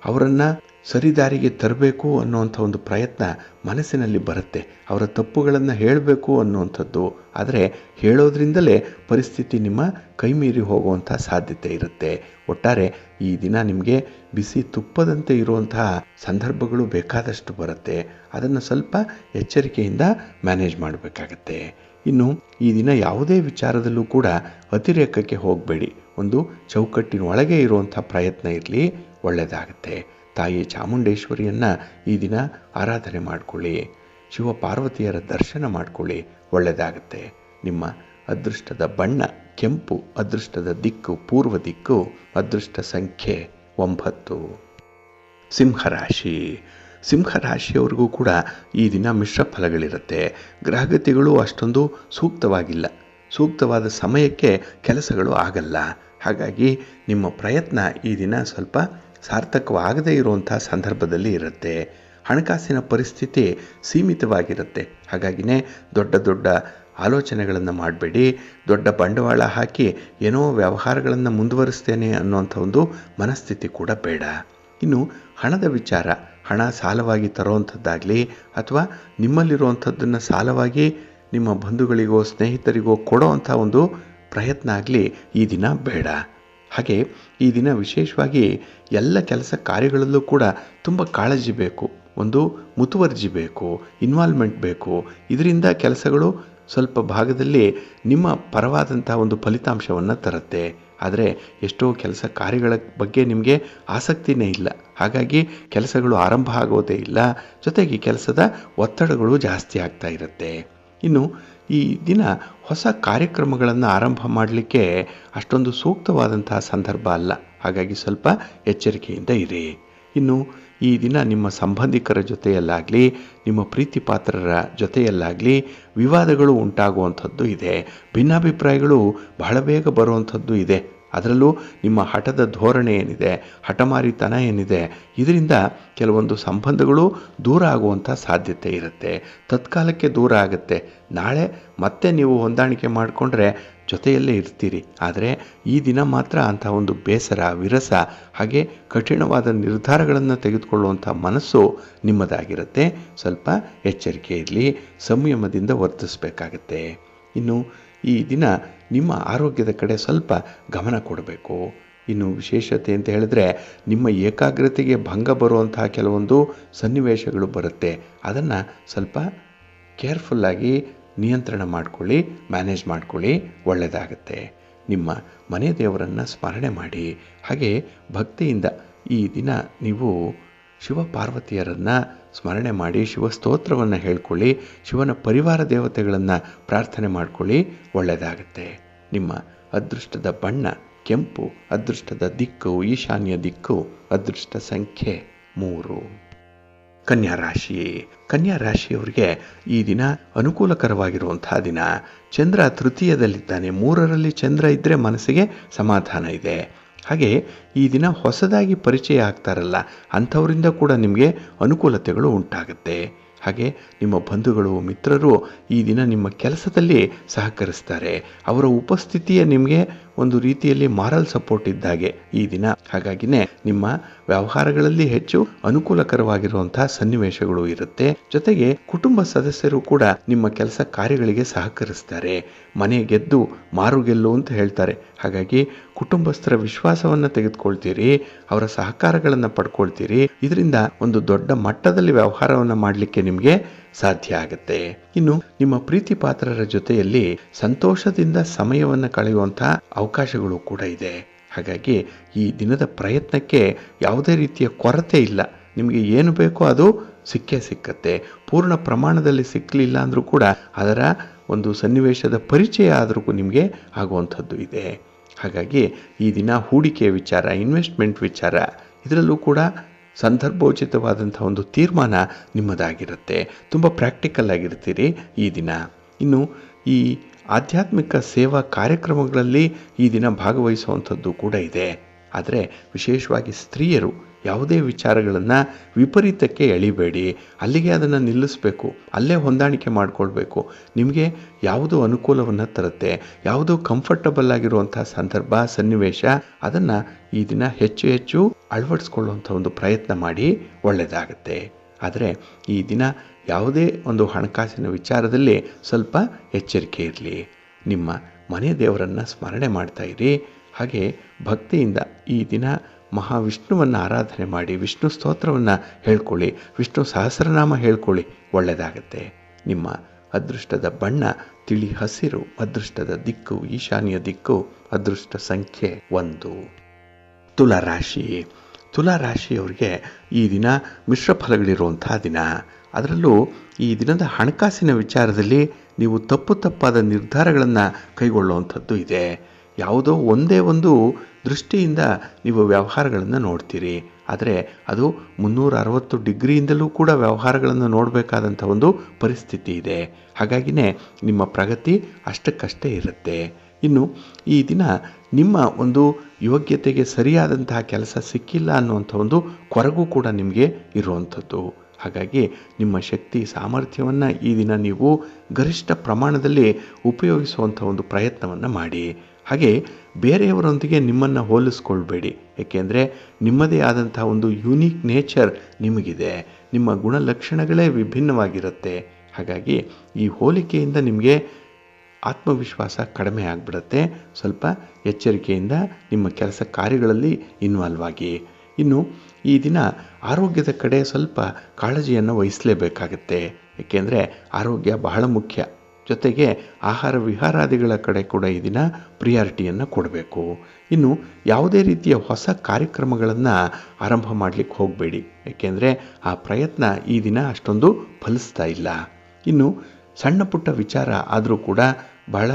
ಅವರನ್ನು ಸರಿದಾರಿಗೆ ತರಬೇಕು ಅನ್ನುವಂಥ ಒಂದು ಪ್ರಯತ್ನ ಮನಸ್ಸಿನಲ್ಲಿ ಬರುತ್ತೆ. ಅವರ ತಪ್ಪುಗಳನ್ನು ಹೇಳಬೇಕು ಅನ್ನುವಂಥದ್ದು. ಆದರೆ ಹೇಳೋದ್ರಿಂದಲೇ ಪರಿಸ್ಥಿತಿ ನಿಮ್ಮ ಕೈಮೀರಿ ಹೋಗುವಂಥ ಸಾಧ್ಯತೆ ಇರುತ್ತೆ. ಒಟ್ಟಾರೆ ಈ ದಿನ ನಿಮಗೆ ಬಿಸಿ ತುಪ್ಪದಂತೆ ಇರುವಂತಹ ಸಂದರ್ಭಗಳು ಬೇಕಾದಷ್ಟು ಬರುತ್ತೆ. ಅದನ್ನು ಸ್ವಲ್ಪ ಎಚ್ಚರಿಕೆಯಿಂದ ಮ್ಯಾನೇಜ್ ಮಾಡಬೇಕಾಗತ್ತೆ. ಇನ್ನು ಈ ದಿನ ಯಾವುದೇ ವಿಚಾರದಲ್ಲೂ ಕೂಡ ಅತಿರೇಕಕ್ಕೆ ಹೋಗಬೇಡಿ. ಒಂದು ಚೌಕಟ್ಟಿನ ಒಳಗೆ ಇರುವಂಥ ಪ್ರಯತ್ನ ಇರಲಿ, ಒಳ್ಳೆಯದಾಗುತ್ತೆ. ತಾಯಿ ಚಾಮುಂಡೇಶ್ವರಿಯನ್ನು ಈ ದಿನ ಆರಾಧನೆ ಮಾಡಿಕೊಳ್ಳಿ. ಶಿವ ಪಾರ್ವತಿಯರ ದರ್ಶನ ಮಾಡಿಕೊಳ್ಳಿ, ಒಳ್ಳೆಯದಾಗುತ್ತೆ. ನಿಮ್ಮ ಅದೃಷ್ಟದ ಬಣ್ಣ ಕೆಂಪು, ಅದೃಷ್ಟದ ದಿಕ್ಕು ಪೂರ್ವ ದಿಕ್ಕು, ಅದೃಷ್ಟ ಸಂಖ್ಯೆ 9. ಸಿಂಹರಾಶಿ. ಸಿಂಹರಾಶಿಯವ್ರಿಗೂ ಕೂಡ ಈ ದಿನ ಮಿಶ್ರ ಫಲಗಳಿರುತ್ತೆ. ಗ್ರಹಗತಿಗಳು ಅಷ್ಟೊಂದು ಸೂಕ್ತವಾಗಿಲ್ಲ. ಸೂಕ್ತವಾದ ಸಮಯಕ್ಕೆ ಕೆಲಸಗಳು ಆಗಲ್ಲ. ಹಾಗಾಗಿ ನಿಮ್ಮ ಪ್ರಯತ್ನ ಈ ದಿನ ಸ್ವಲ್ಪ ಸಾರ್ಥಕವಾಗದೇ ಇರುವಂಥ ಸಂದರ್ಭದಲ್ಲಿ ಇರುತ್ತೆ. ಹಣಕಾಸಿನ ಪರಿಸ್ಥಿತಿ ಸೀಮಿತವಾಗಿರುತ್ತೆ. ಹಾಗಾಗಿನೇ ದೊಡ್ಡ ದೊಡ್ಡ ಆಲೋಚನೆಗಳನ್ನು ಮಾಡಬೇಡಿ. ದೊಡ್ಡ ಬಂಡವಾಳ ಹಾಕಿ ಏನೋ ವ್ಯವಹಾರಗಳನ್ನು ಮುಂದುವರಿಸ್ತೇನೆ ಅನ್ನೋಂಥ ಒಂದು ಮನಸ್ಥಿತಿ ಕೂಡ ಬೇಡ. ಇನ್ನು ಹಣದ ವಿಚಾರ, ಹಣ ಸಾಲವಾಗಿ ತರುವಂಥದ್ದಾಗಲಿ ಅಥವಾ ನಿಮ್ಮಲ್ಲಿರುವಂಥದ್ದನ್ನು ಸಾಲವಾಗಿ ನಿಮ್ಮ ಬಂಧುಗಳಿಗೋ ಸ್ನೇಹಿತರಿಗೋ ಕೊಡೋವಂಥ ಒಂದು ಪ್ರಯತ್ನ ಆಗಲಿ ಈ ದಿನ ಬೇಡ. ಹಾಗೆ ಈ ದಿನ ವಿಶೇಷವಾಗಿ ಎಲ್ಲ ಕೆಲಸ ಕಾರ್ಯಗಳಲ್ಲೂ ಕೂಡ ತುಂಬ ಕಾಳಜಿ ಬೇಕು, ಒಂದು ಮುತುವರ್ಜಿ ಬೇಕು, ಇನ್ವಾಲ್ವ್ಮೆಂಟ್ ಬೇಕು. ಇದರಿಂದ ಕೆಲಸಗಳು ಸ್ವಲ್ಪ ಭಾಗದಲ್ಲಿ ನಿಮ್ಮ ಪರವಾದಂಥ ಒಂದು ಫಲಿತಾಂಶವನ್ನು ತರುತ್ತೆ. ಆದರೆ ಎಷ್ಟೋ ಕೆಲಸ ಕಾರ್ಯಗಳ ಬಗ್ಗೆ ನಿಮಗೆ ಆಸಕ್ತಿನೇ ಇಲ್ಲ. ಹಾಗಾಗಿ ಕೆಲಸಗಳು ಆರಂಭ ಆಗೋದೇ ಇಲ್ಲ. ಜೊತೆಗೆ ಕೆಲಸದ ಒತ್ತಡಗಳು ಜಾಸ್ತಿ ಆಗ್ತಾ ಇರುತ್ತೆ. ಇನ್ನು ಈ ದಿನ ಹೊಸ ಕಾರ್ಯಕ್ರಮಗಳನ್ನು ಆರಂಭ ಮಾಡಲಿಕ್ಕೆ ಅಷ್ಟೊಂದು ಸೂಕ್ತವಾದಂತಹ ಸಂದರ್ಭ ಅಲ್ಲ. ಹಾಗಾಗಿ ಸ್ವಲ್ಪ ಎಚ್ಚರಿಕೆಯಿಂದ ಇರಿ. ಇನ್ನು ಈ ದಿನ ನಿಮ್ಮ ಸಂಬಂಧಿಕರ ಜೊತೆಯಲ್ಲಾಗಲಿ, ನಿಮ್ಮ ಪ್ರೀತಿ ಪಾತ್ರರ ಜೊತೆಯಲ್ಲಾಗಲಿ ವಿವಾದಗಳು ಉಂಟಾಗುವಂಥದ್ದು ಇದೆ. ಭಿನ್ನಾಭಿಪ್ರಾಯಗಳು ಬಹಳ ಬೇಗ ಬರುವಂಥದ್ದು ಇದೆ. ಅದರಲ್ಲೂ ನಿಮ್ಮ ಹಠದ ಧೋರಣೆ ಏನಿದೆ, ಹಠಮಾರಿತನ ಏನಿದೆ, ಇದರಿಂದ ಕೆಲವೊಂದು ಸಂಬಂಧಗಳು ದೂರ ಆಗುವಂಥ ಸಾಧ್ಯತೆ ಇರುತ್ತೆ. ತತ್ಕಾಲಕ್ಕೆ ದೂರ ಆಗುತ್ತೆ. ನಾಳೆ ಮತ್ತೆ ನೀವು ಹೊಂದಾಣಿಕೆ ಮಾಡಿಕೊಂಡ್ರೆ ಜೊತೆಯಲ್ಲೇ ಇರ್ತೀರಿ. ಆದರೆ ಈ ದಿನ ಮಾತ್ರ ಅಂಥ ಒಂದು ಬೇಸರ, ವಿರಸ, ಹಾಗೆ ಕಠಿಣವಾದ ನಿರ್ಧಾರಗಳನ್ನು ತೆಗೆದುಕೊಳ್ಳುವಂಥ ಮನಸ್ಸು ನಿಮ್ಮದಾಗಿರುತ್ತೆ. ಸ್ವಲ್ಪ ಎಚ್ಚರಿಕೆ ಇರಲಿ, ಸಂಯಮದಿಂದ ವರ್ತಿಸಬೇಕಾಗತ್ತೆ. ಇನ್ನು ಈ ದಿನ ನಿಮ್ಮ ಆರೋಗ್ಯದ ಕಡೆ ಸ್ವಲ್ಪ ಗಮನ ಕೊಡಬೇಕು. ಇನ್ನು ವಿಶೇಷತೆ ಅಂತ ಹೇಳಿದ್ರೆ ನಿಮ್ಮ ಏಕಾಗ್ರತೆಗೆ ಭಂಗ ಬರುವಂತಹ ಕೆಲವೊಂದು ಸನ್ನಿವೇಶಗಳು ಬರುತ್ತೆ. ಅದನ್ನು ಸ್ವಲ್ಪ ಕೇರ್ಫುಲ್ಲಾಗಿ ನಿಯಂತ್ರಣ ಮಾಡಿಕೊಳ್ಳಿ, ಮ್ಯಾನೇಜ್ ಮಾಡಿಕೊಳ್ಳಿ, ಒಳ್ಳೆಯದಾಗತ್ತೆ. ನಿಮ್ಮ ಮನೆ ದೇವರನ್ನು ಸ್ಮರಣೆ ಮಾಡಿ. ಹಾಗೆ ಭಕ್ತಿಯಿಂದ ಈ ದಿನ ನೀವು ಶಿವ ಪಾರ್ವತಿಯರನ್ನು ಸ್ಮರಣೆ ಮಾಡಿ ಶಿವ ಸ್ತೋತ್ರವನ್ನು ಹೇಳ್ಕೊಳ್ಳಿ. ಶಿವನ ಪರಿವಾರ ದೇವತೆಗಳನ್ನು ಪ್ರಾರ್ಥನೆ ಮಾಡಿಕೊಳ್ಳಿ, ಒಳ್ಳೆಯದಾಗತ್ತೆ. ನಿಮ್ಮ ಅದೃಷ್ಟದ ಬಣ್ಣ ಕೆಂಪು, ಅದೃಷ್ಟದ ದಿಕ್ಕು ಈಶಾನ್ಯ ದಿಕ್ಕು, ಅದೃಷ್ಟ ಸಂಖ್ಯೆ 3. ಕನ್ಯಾ ರಾಶಿ. ಕನ್ಯಾ ರಾಶಿಯವರಿಗೆ ಈ ದಿನ ಅನುಕೂಲಕರವಾಗಿರುವಂತಹ ದಿನ. ಚಂದ್ರ ತೃತೀಯದಲ್ಲಿದ್ದಾನೆ. 3ರಲ್ಲಿ ಚಂದ್ರ ಇದ್ದರೆ ಮನಸ್ಸಿಗೆ ಸಮಾಧಾನ ಇದೆ. ಹಾಗೆ ಈ ದಿನ ಹೊಸದಾಗಿ ಪರಿಚಯ ಆಗ್ತಾರಲ್ಲ, ಅಂಥವರಿಂದ ಕೂಡ ನಿಮಗೆ ಅನುಕೂಲತೆಗಳು ಉಂಟಾಗುತ್ತೆ. ಹಾಗೆ ನಿಮ್ಮ ಬಂಧುಗಳು ಮಿತ್ರರು ಈ ದಿನ ನಿಮ್ಮ ಕೆಲಸದಲ್ಲಿ ಸಹಕರಿಸ್ತಾರೆ. ಅವರ ಉಪಸ್ಥಿತಿಯೇ ನಿಮಗೆ ಒಂದು ರೀತಿಯಲ್ಲಿ ಮಾರಲ್ ಸಪೋರ್ಟ್ ಇದ್ದಾಗೆ ಈ ದಿನ. ಹಾಗಾಗಿನೇ ನಿಮ್ಮ ವ್ಯವಹಾರಗಳಲ್ಲಿ ಹೆಚ್ಚು ಅನುಕೂಲಕರವಾಗಿರುವಂತಹ ಸನ್ನಿವೇಶಗಳು ಇರುತ್ತೆ. ಜೊತೆಗೆ ಕುಟುಂಬ ಸದಸ್ಯರು ಕೂಡ ನಿಮ್ಮ ಕೆಲಸ ಕಾರ್ಯಗಳಿಗೆ ಸಹಕರಿಸ್ತಾರೆ. ಮನೆ ಗೆದ್ದು ಮಾರು ಗೆಲ್ಲು ಅಂತ ಹೇಳ್ತಾರೆ. ಹಾಗಾಗಿ ಕುಟುಂಬಸ್ಥರ ವಿಶ್ವಾಸವನ್ನು ತೆಗೆದುಕೊಳ್ತೀರಿ, ಅವರ ಸಹಕಾರಗಳನ್ನು ಪಡ್ಕೊಳ್ತೀರಿ. ಇದರಿಂದ ಒಂದು ದೊಡ್ಡ ಮಟ್ಟದಲ್ಲಿ ವ್ಯವಹಾರವನ್ನು ಮಾಡಲಿಕ್ಕೆ ನಿಮಗೆ ಸಾಧ್ಯ ಆಗುತ್ತೆ. ಇನ್ನು ನಿಮ್ಮ ಪ್ರೀತಿ ಪಾತ್ರರ ಜೊತೆಯಲ್ಲಿ ಸಂತೋಷದಿಂದ ಸಮಯವನ್ನು ಕಳೆಯುವಂತಹ ಅವಕಾಶಗಳು ಕೂಡ ಇದೆ. ಹಾಗಾಗಿ ಈ ದಿನದ ಪ್ರಯತ್ನಕ್ಕೆ ಯಾವುದೇ ರೀತಿಯ ಕೊರತೆ ಇಲ್ಲ. ನಿಮಗೆ ಏನು ಬೇಕೋ ಅದು ಸಿಕ್ಕೇ ಸಿಕ್ಕತ್ತೆ. ಪೂರ್ಣ ಪ್ರಮಾಣದಲ್ಲಿ ಸಿಕ್ಕಲಿಲ್ಲ ಅಂದರೂ ಕೂಡ ಅದರ ಒಂದು ಸನ್ನಿವೇಶದ ಪರಿಚಯ ಆದರೂ ನಿಮಗೆ ಆಗುವಂಥದ್ದು ಇದೆ. ಹಾಗಾಗಿ ಈ ದಿನ ಹೂಡಿಕೆಯ ವಿಚಾರ, ಇನ್ವೆಸ್ಟ್ಮೆಂಟ್ ವಿಚಾರ, ಇದರಲ್ಲೂ ಕೂಡ ಸಂದರ್ಭೋಚಿತವಾದಂಥ ಒಂದು ತೀರ್ಮಾನ ನಿಮ್ಮದಾಗಿರುತ್ತೆ. ತುಂಬ ಪ್ರಾಕ್ಟಿಕಲ್ ಆಗಿರ್ತೀರಿ ಈ ದಿನ. ಇನ್ನು ಈ ಆಧ್ಯಾತ್ಮಿಕ ಸೇವಾ ಕಾರ್ಯಕ್ರಮಗಳಲ್ಲಿ ಈ ದಿನ ಭಾಗವಹಿಸುವಂಥದ್ದು ಕೂಡ ಇದೆ. ಆದರೆ ವಿಶೇಷವಾಗಿ ಸ್ತ್ರೀಯರು ಯಾವುದೇ ವಿಚಾರಗಳನ್ನು ವಿಪರೀತಕ್ಕೆ ಎಳಿಬೇಡಿ. ಅಲ್ಲಿಗೆ ಅದನ್ನು ನಿಲ್ಲಿಸಬೇಕು, ಅಲ್ಲೇ ಹೊಂದಾಣಿಕೆ ಮಾಡಿಕೊಳ್ಬೇಕು. ನಿಮಗೆ ಯಾವುದು ಅನುಕೂಲವನ್ನು ತರುತ್ತೆ, ಯಾವುದು ಕಂಫರ್ಟಬಲ್ ಆಗಿರುವಂಥ ಸಂದರ್ಭ ಸನ್ನಿವೇಶ, ಅದನ್ನು ಈ ದಿನ ಹೆಚ್ಚು ಹೆಚ್ಚು ಅಳವಡಿಸ್ಕೊಳ್ಳುವಂಥ ಒಂದು ಪ್ರಯತ್ನ ಮಾಡಿ, ಒಳ್ಳೆಯದಾಗುತ್ತೆ. ಆದರೆ ಈ ದಿನ ಯಾವುದೇ ಒಂದು ಹಣಕಾಸಿನ ವಿಚಾರದಲ್ಲಿ ಸ್ವಲ್ಪ ಎಚ್ಚರಿಕೆ ಇರಲಿ. ನಿಮ್ಮ ಮನೆ ದೇವರನ್ನು ಸ್ಮರಣೆ ಮಾಡ್ತಾ ಇರಿ. ಹಾಗೆ ಭಕ್ತಿಯಿಂದ ಈ ದಿನ ಮಹಾವಿಷ್ಣುವನ್ನು ಆರಾಧನೆ ಮಾಡಿ ವಿಷ್ಣು ಸ್ತೋತ್ರವನ್ನು ಹೇಳ್ಕೊಳ್ಳಿ, ವಿಷ್ಣು ಸಹಸ್ರನಾಮ ಹೇಳ್ಕೊಳ್ಳಿ, ಒಳ್ಳೆಯದಾಗತ್ತೆ. ನಿಮ್ಮ ಅದೃಷ್ಟದ ಬಣ್ಣ ತಿಳಿ ಹಸಿರು, ಅದೃಷ್ಟದ ದಿಕ್ಕು ಈಶಾನ್ಯ ದಿಕ್ಕು, ಅದೃಷ್ಟ ಸಂಖ್ಯೆ 1. ತುಲಾರಾಶಿ. ತುಲಾರಾಶಿಯವರಿಗೆ ಈ ದಿನ ಮಿಶ್ರ ಫಲಗಳಿರುವಂಥ ದಿನ. ಅದರಲ್ಲೂ ಈ ದಿನದ ಹಣಕಾಸಿನ ವಿಚಾರದಲ್ಲಿ ನೀವು ತಪ್ಪಾದ ನಿರ್ಧಾರಗಳನ್ನು ಕೈಗೊಳ್ಳುವಂಥದ್ದು ಇದೆ. ಯಾವುದೋ ಒಂದೇ ಒಂದು ದೃಷ್ಟಿಯಿಂದ ನೀವು ವ್ಯವಹಾರಗಳನ್ನು ನೋಡ್ತೀರಿ, ಆದರೆ ಅದು 360 ಡಿಗ್ರಿಯಿಂದಲೂ ಕೂಡ ವ್ಯವಹಾರಗಳನ್ನು ನೋಡಬೇಕಾದಂಥ ಒಂದು ಪರಿಸ್ಥಿತಿ ಇದೆ. ಹಾಗಾಗಿನೇ ನಿಮ್ಮ ಪ್ರಗತಿ ಅಷ್ಟಕ್ಕಷ್ಟೇ ಇರುತ್ತೆ. ಇನ್ನು ಈ ದಿನ ನಿಮ್ಮ ಒಂದು ಯೋಗ್ಯತೆಗೆ ಸರಿಯಾದಂತಹ ಕೆಲಸ ಸಿಕ್ಕಿಲ್ಲ ಅನ್ನುವಂಥ ಒಂದು ಕೊರಗು ಕೂಡ ನಿಮಗೆ ಇರುವಂಥದ್ದು. ಹಾಗಾಗಿ ನಿಮ್ಮ ಶಕ್ತಿ ಸಾಮರ್ಥ್ಯವನ್ನು ಈ ದಿನ ನೀವು ಗರಿಷ್ಠ ಪ್ರಮಾಣದಲ್ಲಿ ಉಪಯೋಗಿಸುವಂಥ ಒಂದು ಪ್ರಯತ್ನವನ್ನು ಮಾಡಿ. ಹಾಗೆ ಬೇರೆಯವರೊಂದಿಗೆ ನಿಮ್ಮನ್ನು ಹೋಲಿಸ್ಕೊಳ್ಬೇಡಿ, ಏಕೆಂದರೆ ನಿಮ್ಮದೇ ಆದಂಥ ಒಂದು ಯುನೀಕ್ ನೇಚರ್ ನಿಮಗಿದೆ. ನಿಮ್ಮ ಗುಣಲಕ್ಷಣಗಳೇ ವಿಭಿನ್ನವಾಗಿರುತ್ತೆ. ಹಾಗಾಗಿ ಈ ಹೋಲಿಕೆಯಿಂದ ನಿಮಗೆ ಆತ್ಮವಿಶ್ವಾಸ ಕಡಿಮೆ ಆಗಿಬಿಡುತ್ತೆ. ಸ್ವಲ್ಪ ಎಚ್ಚರಿಕೆಯಿಂದ ನಿಮ್ಮ ಕೆಲಸ ಕಾರ್ಯಗಳಲ್ಲಿ ಇನ್ವಾಲ್ವ್ ಆಗಿ. ಇನ್ನು ಈ ದಿನ ಆರೋಗ್ಯದ ಕಡೆ ಸ್ವಲ್ಪ ಕಾಳಜಿಯನ್ನು ವಹಿಸಲೇಬೇಕಾಗತ್ತೆ, ಏಕೆಂದರೆ ಆರೋಗ್ಯ ಬಹಳ ಮುಖ್ಯ. ಜೊತೆಗೆ ಆಹಾರ ವಿಹಾರಾದಿಗಳ ಕಡೆ ಕೂಡ ಈ ದಿನ ಪ್ರಿಯಾರಿಟಿಯನ್ನು ಕೊಡಬೇಕು. ಇನ್ನು ಯಾವುದೇ ರೀತಿಯ ಹೊಸ ಕಾರ್ಯಕ್ರಮಗಳನ್ನು ಆರಂಭ ಮಾಡಲಿಕ್ಕೆ ಹೋಗಬೇಡಿ, ಏಕೆಂದರೆ ಆ ಪ್ರಯತ್ನ ಈ ದಿನ ಅಷ್ಟೊಂದು ಫಲಿಸ್ತಾ ಇಲ್ಲ. ಇನ್ನು ಸಣ್ಣ ಪುಟ್ಟ ವಿಚಾರ ಆದರೂ ಕೂಡ ಬಹಳ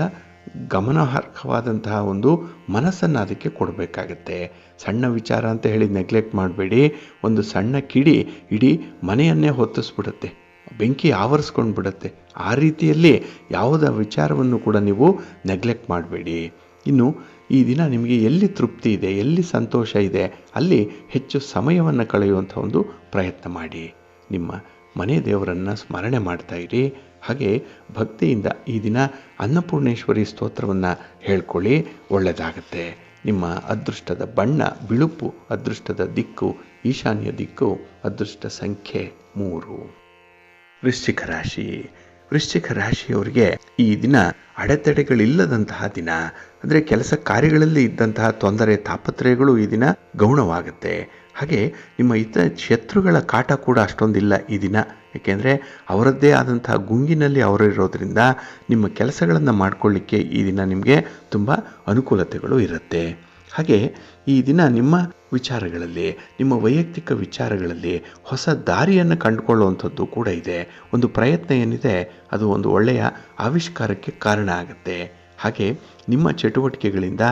ಗಮನಾರ್ಹವಾದಂತಹ ಒಂದು ಮನಸ್ಸನ್ನು ಅದಕ್ಕೆ ಕೊಡಬೇಕಾಗತ್ತೆ. ಸಣ್ಣ ವಿಚಾರ ಅಂತ ಹೇಳಿ ನೆಗ್ಲೆಕ್ಟ್ ಮಾಡಬೇಡಿ. ಒಂದು ಸಣ್ಣ ಕಿಡಿ ಇಡೀ ಮನೆಯನ್ನೇ ಹೊತ್ತಿಸ್ಬಿಡುತ್ತೆ, ಬೆಂಕಿ ಆವರಿಸ್ಕೊಂಡು ಬಿಡುತ್ತೆ. ಆ ರೀತಿಯಲ್ಲಿ ಯಾವುದೇ ವಿಚಾರವನ್ನು ಕೂಡ ನೀವು ನೆಗ್ಲೆಕ್ಟ್ ಮಾಡಬೇಡಿ. ಇನ್ನು ಈ ದಿನ ನಿಮಗೆ ಎಲ್ಲಿ ತೃಪ್ತಿ ಇದೆ, ಎಲ್ಲಿ ಸಂತೋಷ ಇದೆ, ಅಲ್ಲಿ ಹೆಚ್ಚು ಸಮಯವನ್ನು ಕಳೆಯುವಂಥ ಒಂದು ಪ್ರಯತ್ನ ಮಾಡಿ. ನಿಮ್ಮ ಮನೆ ದೇವರನ್ನು ಸ್ಮರಣೆ ಮಾಡ್ತಾ ಇರಿ. ಹಾಗೆ ಭಕ್ತಿಯಿಂದ ಈ ದಿನ ಅನ್ನಪೂರ್ಣೇಶ್ವರಿ ಸ್ತೋತ್ರವನ್ನು ಹೇಳ್ಕೊಳ್ಳಿ, ಒಳ್ಳೆಯದಾಗತ್ತೆ. ನಿಮ್ಮ ಅದೃಷ್ಟದ ಬಣ್ಣ ಬಿಳುಪು, ಅದೃಷ್ಟದ ದಿಕ್ಕು ಈಶಾನ್ಯ ದಿಕ್ಕು, ಅದೃಷ್ಟ ಸಂಖ್ಯೆ 3. ವೃಶ್ಚಿಕ ರಾಶಿ. ವೃಶ್ಚಿಕ ರಾಶಿಯವರಿಗೆ ಈ ದಿನ ಅಡೆತಡೆಗಳಿಲ್ಲದಂತಹ ದಿನ. ಅಂದರೆ ಕೆಲಸ ಕಾರ್ಯಗಳಲ್ಲಿ ಇದ್ದಂತಹ ತೊಂದರೆ ತಾಪತ್ರಯಗಳು ಈ ದಿನ ಗೌಣವಾಗುತ್ತೆ. ಹಾಗೆ ನಿಮ್ಮ ಇತರ ಶತ್ರುಗಳ ಕಾಟ ಕೂಡ ಅಷ್ಟೊಂದಿಲ್ಲ ಈ ದಿನ, ಏಕೆಂದರೆ ಅವರದ್ದೇ ಆದಂತಹ ಗುಂಗಿನಲ್ಲಿ ಅವರಿರೋದ್ರಿಂದ ನಿಮ್ಮ ಕೆಲಸಗಳನ್ನು ಮಾಡಿಕೊಳ್ಳಿಕ್ಕೆ ಈ ದಿನ ನಿಮಗೆ ತುಂಬ ಅನುಕೂಲತೆಗಳು ಇರುತ್ತೆ. ಹಾಗೆ ಈ ದಿನ ನಿಮ್ಮ ವಿಚಾರಗಳಲ್ಲಿ, ನಿಮ್ಮ ವೈಯಕ್ತಿಕ ವಿಚಾರಗಳಲ್ಲಿ ಹೊಸ ದಾರಿಯನ್ನು ಕಂಡುಕೊಳ್ಳುವಂಥದ್ದು ಕೂಡ ಇದೆ. ಒಂದು ಪ್ರಯತ್ನ ಏನಿದೆ ಅದು ಒಂದು ಒಳ್ಳೆಯ ಆವಿಷ್ಕಾರಕ್ಕೆ ಕಾರಣ ಆಗುತ್ತೆ. ಹಾಗೆ ನಿಮ್ಮ ಚಟುವಟಿಕೆಗಳಿಂದ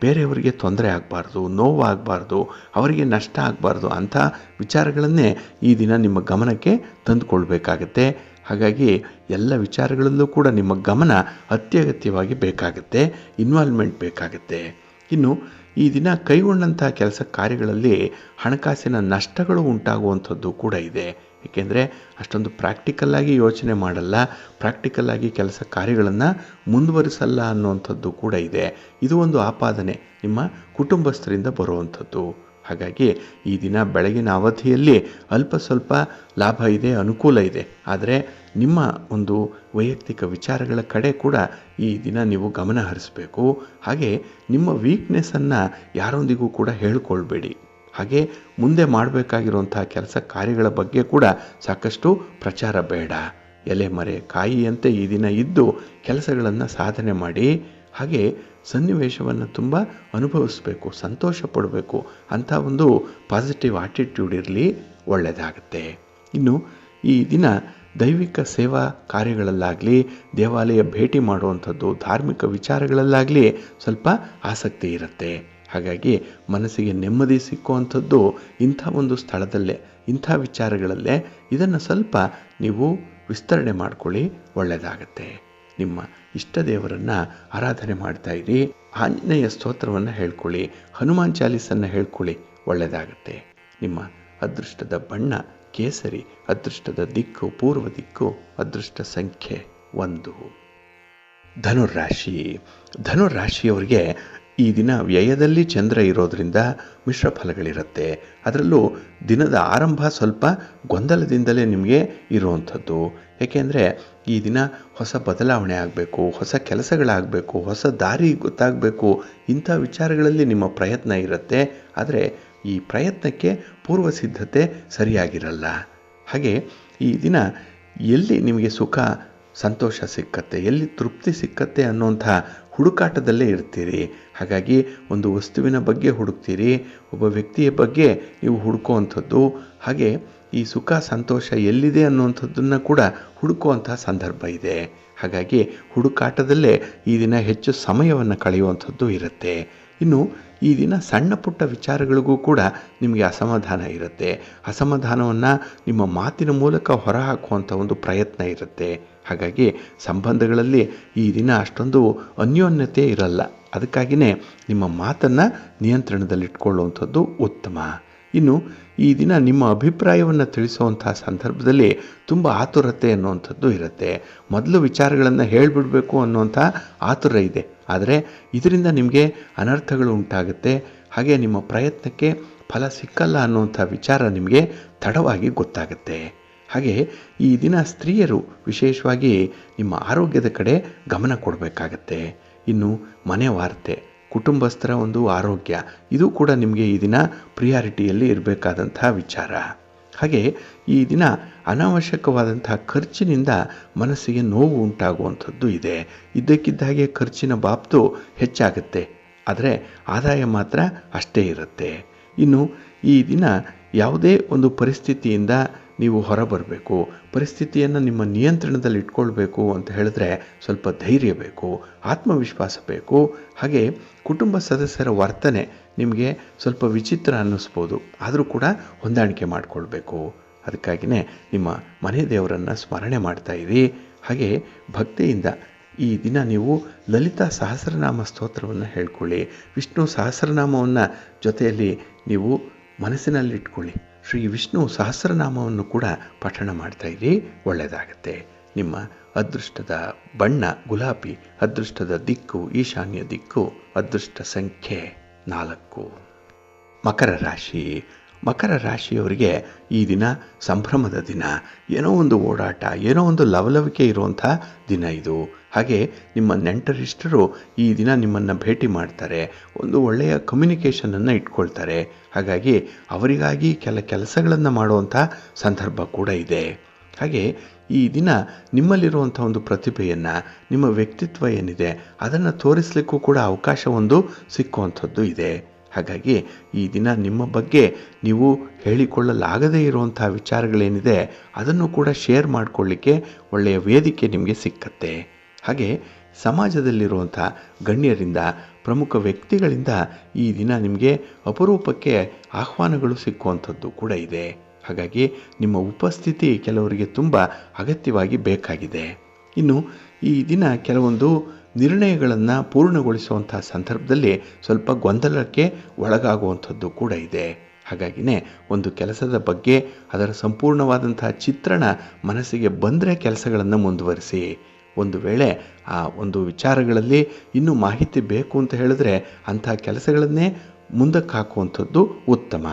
ಬೇರೆಯವರಿಗೆ ತೊಂದರೆ ಆಗಬಾರ್ದು, ನೋವಾಗಬಾರ್ದು, ಅವರಿಗೆ ನಷ್ಟ ಆಗಬಾರ್ದು ಅಂಥ ವಿಚಾರಗಳನ್ನೇ ಈ ದಿನ ನಿಮ್ಮ ಗಮನಕ್ಕೆ ತಂದುಕೊಳ್ಬೇಕಾಗತ್ತೆ. ಹಾಗಾಗಿ ಎಲ್ಲ ವಿಚಾರಗಳಲ್ಲೂ ಕೂಡ ನಿಮ್ಮ ಗಮನ ಅತ್ಯಗತ್ಯವಾಗಿ ಬೇಕಾಗುತ್ತೆ, ಇನ್ವಾಲ್ವ್ಮೆಂಟ್ ಬೇಕಾಗುತ್ತೆ. ಇನ್ನು ಈ ದಿನ ಕೈಗೊಂಡಂಥ ಕೆಲಸ ಕಾರ್ಯಗಳಲ್ಲಿ ಹಣಕಾಸಿನ ನಷ್ಟಗಳು ಉಂಟಾಗುವಂಥದ್ದು ಕೂಡ ಇದೆ, ಏಕೆಂದರೆ ಅಷ್ಟೊಂದು ಪ್ರಾಕ್ಟಿಕಲ್ಲಾಗಿ ಯೋಚನೆ ಮಾಡಲ್ಲ, ಪ್ರಾಕ್ಟಿಕಲ್ಲಾಗಿ ಕೆಲಸ ಕಾರ್ಯಗಳನ್ನು ಮುಂದುವರಿಸಲ್ಲ ಅನ್ನುವಂಥದ್ದು ಕೂಡ ಇದೆ. ಇದು ಒಂದು ಆಪಾದನೆ ನಿಮ್ಮ ಕುಟುಂಬಸ್ಥರಿಂದ ಬರುವಂಥದ್ದು. ಹಾಗಾಗಿ ಈ ದಿನ ಬೆಳಗಿನ ಅವಧಿಯಲ್ಲಿ ಅಲ್ಪ ಸ್ವಲ್ಪ ಲಾಭ ಇದೆ, ಅನುಕೂಲ ಇದೆ. ಆದರೆ ನಿಮ್ಮ ಒಂದು ವೈಯಕ್ತಿಕ ವಿಚಾರಗಳ ಕಡೆ ಕೂಡ ಈ ದಿನ ನೀವು ಗಮನ ಹರಿಸಬೇಕು. ಹಾಗೆ ನಿಮ್ಮ ವೀಕ್ನೆಸ್ಸನ್ನು ಯಾರೊಂದಿಗೂ ಕೂಡ ಹೇಳಿಕೊಳ್ಬೇಡಿ. ಹಾಗೆ ಮುಂದೆ ಮಾಡಬೇಕಾಗಿರುವಂಥ ಕೆಲಸ ಕಾರ್ಯಗಳ ಬಗ್ಗೆ ಕೂಡ ಸಾಕಷ್ಟು ಪ್ರಚಾರ ಬೇಡ. ಎಲೆ ಮರೆ ಕಾಯಿಯಂತೆ ಈ ದಿನ ಇದ್ದು ಕೆಲಸಗಳನ್ನು ಸಾಧನೆ ಮಾಡಿ. ಹಾಗೆ ಸನ್ನಿವೇಶವನ್ನು ತುಂಬ ಅನುಭವಿಸಬೇಕು, ಸಂತೋಷ ಪಡಬೇಕು ಅಂಥ ಒಂದು ಪಾಸಿಟಿವ್ ಆಟಿಟ್ಯೂಡ್ ಇರಲಿ, ಒಳ್ಳೆಯದಾಗುತ್ತೆ. ಇನ್ನು ಈ ದಿನ ದೈವಿಕ ಸೇವಾ ಕಾರ್ಯಗಳಲ್ಲಾಗಲಿ, ದೇವಾಲಯ ಭೇಟಿ ಮಾಡುವಂಥದ್ದು, ಧಾರ್ಮಿಕ ವಿಚಾರಗಳಲ್ಲಾಗಲಿ ಸ್ವಲ್ಪ ಆಸಕ್ತಿ ಇರುತ್ತೆ. ಹಾಗಾಗಿ ಮನಸ್ಸಿಗೆ ನೆಮ್ಮದಿ ಸಿಕ್ಕುವಂಥದ್ದು ಇಂಥ ಒಂದು ಸ್ಥಳದಲ್ಲೇ, ಇಂಥ ವಿಚಾರಗಳಲ್ಲೇ. ಇದನ್ನು ಸ್ವಲ್ಪ ನೀವು ವಿಸ್ತರಣೆ ಮಾಡ್ಕೊಳ್ಳಿ, ಒಳ್ಳೆಯದಾಗತ್ತೆ. ನಿಮ್ಮ ಇಷ್ಟ ದೇವರನ್ನು ಆರಾಧನೆ ಮಾಡ್ತಾ ಇರಿ. ಆಂಜನೇಯ ಸ್ತೋತ್ರವನ್ನು ಹೇಳ್ಕೊಳ್ಳಿ, ಹನುಮಾನ್ ಚಾಲೀಸನ್ನು ಹೇಳ್ಕೊಳ್ಳಿ, ಒಳ್ಳೆಯದಾಗತ್ತೆ. ನಿಮ್ಮ ಅದೃಷ್ಟದ ಬಣ್ಣ ಕೇಸರಿ, ಅದೃಷ್ಟದ ದಿಕ್ಕು ಪೂರ್ವ ದಿಕ್ಕು, ಅದೃಷ್ಟ ಸಂಖ್ಯೆ 1. ಧನುರಾಶಿ. ಧನುರಾಶಿಯವರಿಗೆ ಈ ದಿನ ವ್ಯಯದಲ್ಲಿ ಚಂದ್ರ ಇರೋದರಿಂದ ಮಿಶ್ರ ಫಲಗಳಿರುತ್ತೆ. ಅದರಲ್ಲೂ ದಿನದ ಆರಂಭ ಸ್ವಲ್ಪ ಗೊಂದಲದಿಂದಲೇ ನಿಮಗೆ ಇರುವಂಥದ್ದು. ಏಕೆಂದರೆ ಈ ದಿನ ಹೊಸ ಬದಲಾವಣೆ ಆಗಬೇಕು, ಹೊಸ ಕೆಲಸಗಳಾಗಬೇಕು, ಹೊಸ ದಾರಿ ಗೊತ್ತಾಗಬೇಕು, ಇಂಥ ವಿಚಾರಗಳಲ್ಲಿ ನಿಮ್ಮ ಪ್ರಯತ್ನ ಇರುತ್ತೆ. ಆದರೆ ಈ ಪ್ರಯತ್ನಕ್ಕೆ ಪೂರ್ವ ಸಿದ್ಧತೆ ಸರಿಯಾಗಿರಲ್ಲ. ಹಾಗೆ ಈ ದಿನ ಎಲ್ಲಿ ನಿಮಗೆ ಸುಖ ಸಂತೋಷ ಸಿಕ್ಕತ್ತೆ, ಎಲ್ಲಿ ತೃಪ್ತಿ ಸಿಕ್ಕತ್ತೆ ಅನ್ನೋಂಥ ಹುಡುಕಾಟದಲ್ಲೇ ಇರ್ತೀರಿ. ಹಾಗಾಗಿ ಒಂದು ವಸ್ತುವಿನ ಬಗ್ಗೆ ಹುಡುಕ್ತೀರಿ, ಒಬ್ಬ ವ್ಯಕ್ತಿಯ ಬಗ್ಗೆ ನೀವು ಹುಡುಕುವಂಥದ್ದು, ಹಾಗೆ ಈ ಸುಖ ಸಂತೋಷ ಎಲ್ಲಿದೆ ಅನ್ನುವಂಥದ್ದನ್ನು ಕೂಡ ಹುಡುಕುವಂಥ ಸಂದರ್ಭ ಇದೆ. ಹಾಗಾಗಿ ಹುಡುಕಾಟದಲ್ಲೇ ಈ ದಿನ ಹೆಚ್ಚು ಸಮಯವನ್ನು ಕಳೆಯುವಂಥದ್ದು ಇರುತ್ತೆ. ಇನ್ನು ಈ ದಿನ ಸಣ್ಣ ಪುಟ್ಟ ವಿಚಾರಗಳಿಗೂ ಕೂಡ ನಿಮಗೆ ಅಸಮಾಧಾನ ಇರುತ್ತೆ. ಅಸಮಾಧಾನವನ್ನು ನಿಮ್ಮ ಮಾತಿನ ಮೂಲಕ ಹೊರಹಾಕುವಂಥ ಒಂದು ಪ್ರಯತ್ನ ಇರುತ್ತೆ. ಹಾಗಾಗಿ ಸಂಬಂಧಗಳಲ್ಲಿ ಈ ದಿನ ಅಷ್ಟೊಂದು ಅನ್ಯೋನ್ಯತೆ ಇರಲ್ಲ. ಅದಕ್ಕಾಗಿಯೇ ನಿಮ್ಮ ಮಾತನ್ನು ನಿಯಂತ್ರಣದಲ್ಲಿಟ್ಕೊಳ್ಳುವಂಥದ್ದು ಉತ್ತಮ. ಇನ್ನು ಈ ದಿನ ನಿಮ್ಮ ಅಭಿಪ್ರಾಯವನ್ನು ತಿಳಿಸುವಂಥ ಸಂದರ್ಭದಲ್ಲಿ ತುಂಬ ಆತುರತೆ ಅನ್ನುವಂಥದ್ದು ಇರುತ್ತೆ. ಮೊದಲು ವಿಚಾರಗಳನ್ನು ಹೇಳಿಬಿಡಬೇಕು ಅನ್ನುವಂಥ ಆತುರ ಇದೆ. ಆದರೆ ಇದರಿಂದ ನಿಮಗೆ ಅನರ್ಥಗಳು ಉಂಟಾಗುತ್ತೆ. ಹಾಗೆ ನಿಮ್ಮ ಪ್ರಯತ್ನಕ್ಕೆ ಫಲ ಸಿಕ್ಕಲ್ಲ ಅನ್ನುವಂಥ ವಿಚಾರ ನಿಮಗೆ ತಡವಾಗಿ ಗೊತ್ತಾಗುತ್ತೆ. ಹಾಗೆ ಈ ದಿನ ಸ್ತ್ರೀಯರು ವಿಶೇಷವಾಗಿ ನಿಮ್ಮ ಆರೋಗ್ಯದ ಕಡೆ ಗಮನ ಕೊಡಬೇಕಾಗತ್ತೆ. ಇನ್ನು ಮನೆ ವಾರ್ತೆ, ಕುಟುಂಬಸ್ಥರ ಒಂದು ಆರೋಗ್ಯ, ಇದು ಕೂಡ ನಿಮಗೆ ಈ ದಿನ ಪ್ರಿಯಾರಿಟಿಯಲ್ಲಿ ಇರಬೇಕಾದಂಥ ವಿಚಾರ. ಹಾಗೆ ಈ ದಿನ ಅನಾವಶ್ಯಕವಾದಂಥ ಖರ್ಚಿನಿಂದ ಮನಸ್ಸಿಗೆ ನೋವು ಉಂಟಾಗುವಂಥದ್ದು ಇದೆ. ಇದ್ದಕ್ಕಿದ್ದ ಹಾಗೆ ಖರ್ಚಿನ ಬಾಬ್ತು ಹೆಚ್ಚಾಗುತ್ತೆ, ಆದರೆ ಆದಾಯ ಮಾತ್ರ ಅಷ್ಟೇ ಇರುತ್ತೆ. ಇನ್ನು ಈ ದಿನ ಯಾವುದೇ ಒಂದು ಪರಿಸ್ಥಿತಿಯಿಂದ ನೀವು ಹೊರಬರಬೇಕು, ಪರಿಸ್ಥಿತಿಯನ್ನು ನಿಮ್ಮ ನಿಯಂತ್ರಣದಲ್ಲಿ ಇಟ್ಕೊಳ್ಬೇಕು ಅಂತ ಹೇಳಿದ್ರೆ ಸ್ವಲ್ಪ ಧೈರ್ಯ ಬೇಕು, ಆತ್ಮವಿಶ್ವಾಸ ಬೇಕು. ಹಾಗೆ ಕುಟುಂಬ ಸದಸ್ಯರ ವರ್ತನೆ ನಿಮಗೆ ಸ್ವಲ್ಪ ವಿಚಿತ್ರ ಅನ್ನಿಸ್ಬೋದು, ಆದರೂ ಕೂಡ ಹೊಂದಾಣಿಕೆ ಮಾಡಿಕೊಳ್ಬೇಕು. ಅದಕ್ಕಾಗಿಯೇ ನಿಮ್ಮ ಮನೆ ದೇವರನ್ನು ಸ್ಮರಣೆ ಮಾಡ್ತಾ ಇರಿ. ಹಾಗೆ ಭಕ್ತಿಯಿಂದ ಈ ದಿನ ನೀವು ಲಲಿತಾ ಸಹಸ್ರನಾಮ ಸ್ತೋತ್ರವನ್ನು ಹೇಳ್ಕೊಳ್ಳಿ. ವಿಷ್ಣು ಸಹಸ್ರನಾಮವನ್ನು ಜೊತೆಯಲ್ಲಿ ನೀವು ಮನಸ್ಸಿನಲ್ಲಿಟ್ಕೊಳ್ಳಿ. ಶ್ರೀ ವಿಷ್ಣು ಸಹಸ್ರನಾಮವನ್ನು ಕೂಡ ಪಠಣ ಮಾಡ್ತಾ ಇರಿ, ಒಳ್ಳೆಯದಾಗತ್ತೆ. ನಿಮ್ಮ ಅದೃಷ್ಟದ ಬಣ್ಣ ಗುಲಾಬಿ, ಅದೃಷ್ಟದ ದಿಕ್ಕು ಈಶಾನ್ಯ ದಿಕ್ಕು, ಅದೃಷ್ಟ ಸಂಖ್ಯೆ 4. ಮಕರ ರಾಶಿ. ಮಕರ ರಾಶಿಯವರಿಗೆ ಈ ದಿನ ಸಂಭ್ರಮದ ದಿನ. ಏನೋ ಒಂದು ಓಡಾಟ, ಏನೋ ಒಂದು ಲವಲವಿಕೆ ಇರುವಂಥ ದಿನ ಇದು. ಹಾಗೆ ನಿಮ್ಮ ನೆಂಟರಿಷ್ಟರು ಈ ದಿನ ನಿಮ್ಮನ್ನು ಭೇಟಿ ಮಾಡ್ತಾರೆ, ಒಂದು ಒಳ್ಳೆಯ ಕಮ್ಯುನಿಕೇಷನನ್ನು ಇಟ್ಕೊಳ್ತಾರೆ. ಹಾಗಾಗಿ ಅವರಿಗಾಗಿ ಕೆಲಸಗಳನ್ನು ಮಾಡುವಂಥ ಸಂದರ್ಭ ಕೂಡ ಇದೆ. ಹಾಗೆ ಈ ದಿನ ನಿಮ್ಮಲ್ಲಿರುವಂಥ ಒಂದು ಪ್ರತಿಭೆಯನ್ನು, ನಿಮ್ಮ ವ್ಯಕ್ತಿತ್ವ ಏನಿದೆ ಅದನ್ನು ತೋರಿಸಲಿಕ್ಕೂ ಕೂಡ ಅವಕಾಶ ಒಂದು ಸಿಕ್ಕುವಂಥದ್ದು ಇದೆ. ಹಾಗಾಗಿ ಈ ದಿನ ನಿಮ್ಮ ಬಗ್ಗೆ ನೀವು ಹೇಳಿಕೊಳ್ಳಲಾಗದೇ ಇರುವಂಥ ವಿಚಾರಗಳೇನಿದೆ ಅದನ್ನು ಕೂಡ ಶೇರ್ ಮಾಡಿಕೊಳ್ಳಿಕ್ಕೆ ಒಳ್ಳೆಯ ವೇದಿಕೆ ನಿಮಗೆ ಸಿಕ್ಕತ್ತೆ. ಹಾಗೆ ಸಮಾಜದಲ್ಲಿರುವಂಥ ಗಣ್ಯರಿಂದ, ಪ್ರಮುಖ ವ್ಯಕ್ತಿಗಳಿಂದ ಈ ದಿನ ನಿಮಗೆ ಅಪರೂಪಕ್ಕೆ ಆಹ್ವಾನಗಳು ಸಿಕ್ಕುವಂಥದ್ದು ಕೂಡ ಇದೆ. ಹಾಗಾಗಿ ನಿಮ್ಮ ಉಪಸ್ಥಿತಿ ಕೆಲವರಿಗೆ ತುಂಬ ಅಗತ್ಯವಾಗಿ ಬೇಕಾಗಿದೆ. ಇನ್ನು ಈ ದಿನ ಕೆಲವೊಂದು ನಿರ್ಣಯಗಳನ್ನು ಪೂರ್ಣಗೊಳಿಸುವಂಥ ಸಂದರ್ಭದಲ್ಲಿ ಸ್ವಲ್ಪ ಗೊಂದಲಕ್ಕೆ ಒಳಗಾಗುವಂಥದ್ದು ಕೂಡ ಇದೆ. ಹಾಗಾಗಿನೇ ಒಂದು ಕೆಲಸದ ಬಗ್ಗೆ ಅದರ ಸಂಪೂರ್ಣವಾದಂಥ ಚಿತ್ರಣ ಮನಸ್ಸಿಗೆ ಬಂದರೆ ಕೆಲಸಗಳನ್ನು ಮುಂದುವರಿಸಿ. ಒಂದು ವೇಳೆ ಆ ಒಂದು ವಿಚಾರಗಳಲ್ಲಿ ಇನ್ನೂ ಮಾಹಿತಿ ಬೇಕು ಅಂತ ಹೇಳಿದ್ರೆ ಅಂಥ ಕೆಲಸಗಳನ್ನೇ ಮುಂದಕ್ಕೆ ಹಾಕುವಂಥದ್ದು ಉತ್ತಮ.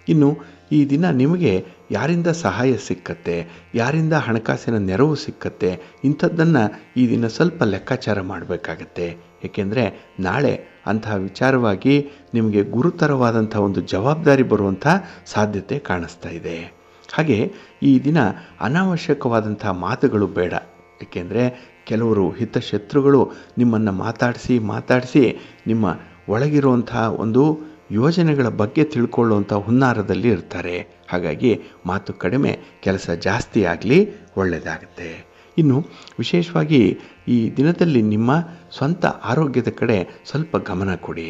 ಇನ್ನು ಈ ದಿನ ನಿಮಗೆ ಯಾರಿಂದ ಸಹಾಯ ಸಿಕ್ಕತ್ತೆ, ಯಾರಿಂದ ಹಣಕಾಸಿನ ನೆರವು ಸಿಕ್ಕತ್ತೆ, ಇಂಥದ್ದನ್ನು ಈ ದಿನ ಸ್ವಲ್ಪ ಲೆಕ್ಕಾಚಾರ ಮಾಡಬೇಕಾಗತ್ತೆ. ಏಕೆಂದರೆ ನಾಳೆ ಅಂತಹ ವಿಚಾರವಾಗಿ ನಿಮಗೆ ಗುರುತರವಾದಂಥ ಒಂದು ಜವಾಬ್ದಾರಿ ಬರುವಂಥ ಸಾಧ್ಯತೆ ಕಾಣಿಸ್ತಾ ಇದೆ. ಹಾಗೆ ಈ ದಿನ ಅನಾವಶ್ಯಕವಾದಂಥ ಮಾತುಗಳು ಬೇಡ. ಏಕೆಂದರೆ ಕೆಲವರು ಹಿತಶತ್ರುಗಳು ನಿಮ್ಮನ್ನು ಮಾತಾಡಿಸಿ ನಿಮ್ಮ ಒಳಗಿರುವಂಥ ಒಂದು ಯೋಜನೆಗಳ ಬಗ್ಗೆ ತಿಳ್ಕೊಳ್ಳುವಂಥ ಹುನ್ನಾರದಲ್ಲಿ ಇರ್ತಾರೆ. ಹಾಗಾಗಿ ಮಾತು ಕಡಿಮೆ, ಕೆಲಸ ಜಾಸ್ತಿ ಆಗಲಿ, ಒಳ್ಳೆಯದಾಗುತ್ತೆ. ಇನ್ನು ವಿಶೇಷವಾಗಿ ಈ ದಿನದಲ್ಲಿ ನಿಮ್ಮ ಸ್ವಂತ ಆರೋಗ್ಯದ ಕಡೆ ಸ್ವಲ್ಪ ಗಮನ ಕೊಡಿ.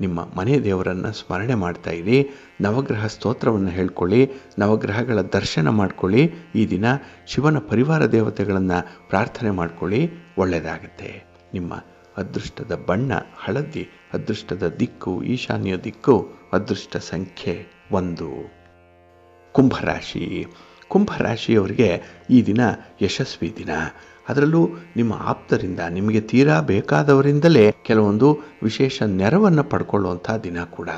ನಿಮ್ಮ ಮನೆ ದೇವರನ್ನು ಸ್ಮರಣೆ ಮಾಡ್ತಾ ಇರಿ, ನವಗ್ರಹ ಸ್ತೋತ್ರವನ್ನು ಹೇಳ್ಕೊಳ್ಳಿ, ನವಗ್ರಹಗಳ ದರ್ಶನ ಮಾಡ್ಕೊಳ್ಳಿ. ಈ ದಿನ ಶಿವನ ಪರಿವಾರ ದೇವತೆಗಳನ್ನು ಪ್ರಾರ್ಥನೆ ಮಾಡ್ಕೊಳ್ಳಿ, ಒಳ್ಳೆಯದಾಗುತ್ತೆ. ನಿಮ್ಮ ಅದೃಷ್ಟದ ಬಣ್ಣ ಹಳದಿ, ಅದೃಷ್ಟದ ದಿಕ್ಕು ಈಶಾನ್ಯ ದಿಕ್ಕು, ಅದೃಷ್ಟ ಸಂಖ್ಯೆ 1. ಕುಂಭರಾಶಿ. ಕುಂಭರಾಶಿಯವರಿಗೆ ಈ ದಿನ ಯಶಸ್ವಿ ದಿನ. ಅದರಲ್ಲೂ ನಿಮ್ಮ ಆಪ್ತರಿಂದ, ನಿಮಗೆ ತೀರಾ ಬೇಕಾದವರಿಂದಲೇ ಕೆಲವೊಂದು ವಿಶೇಷ ನೆರವನ್ನು ಪಡ್ಕೊಳ್ಳುವಂಥ ದಿನ ಕೂಡ.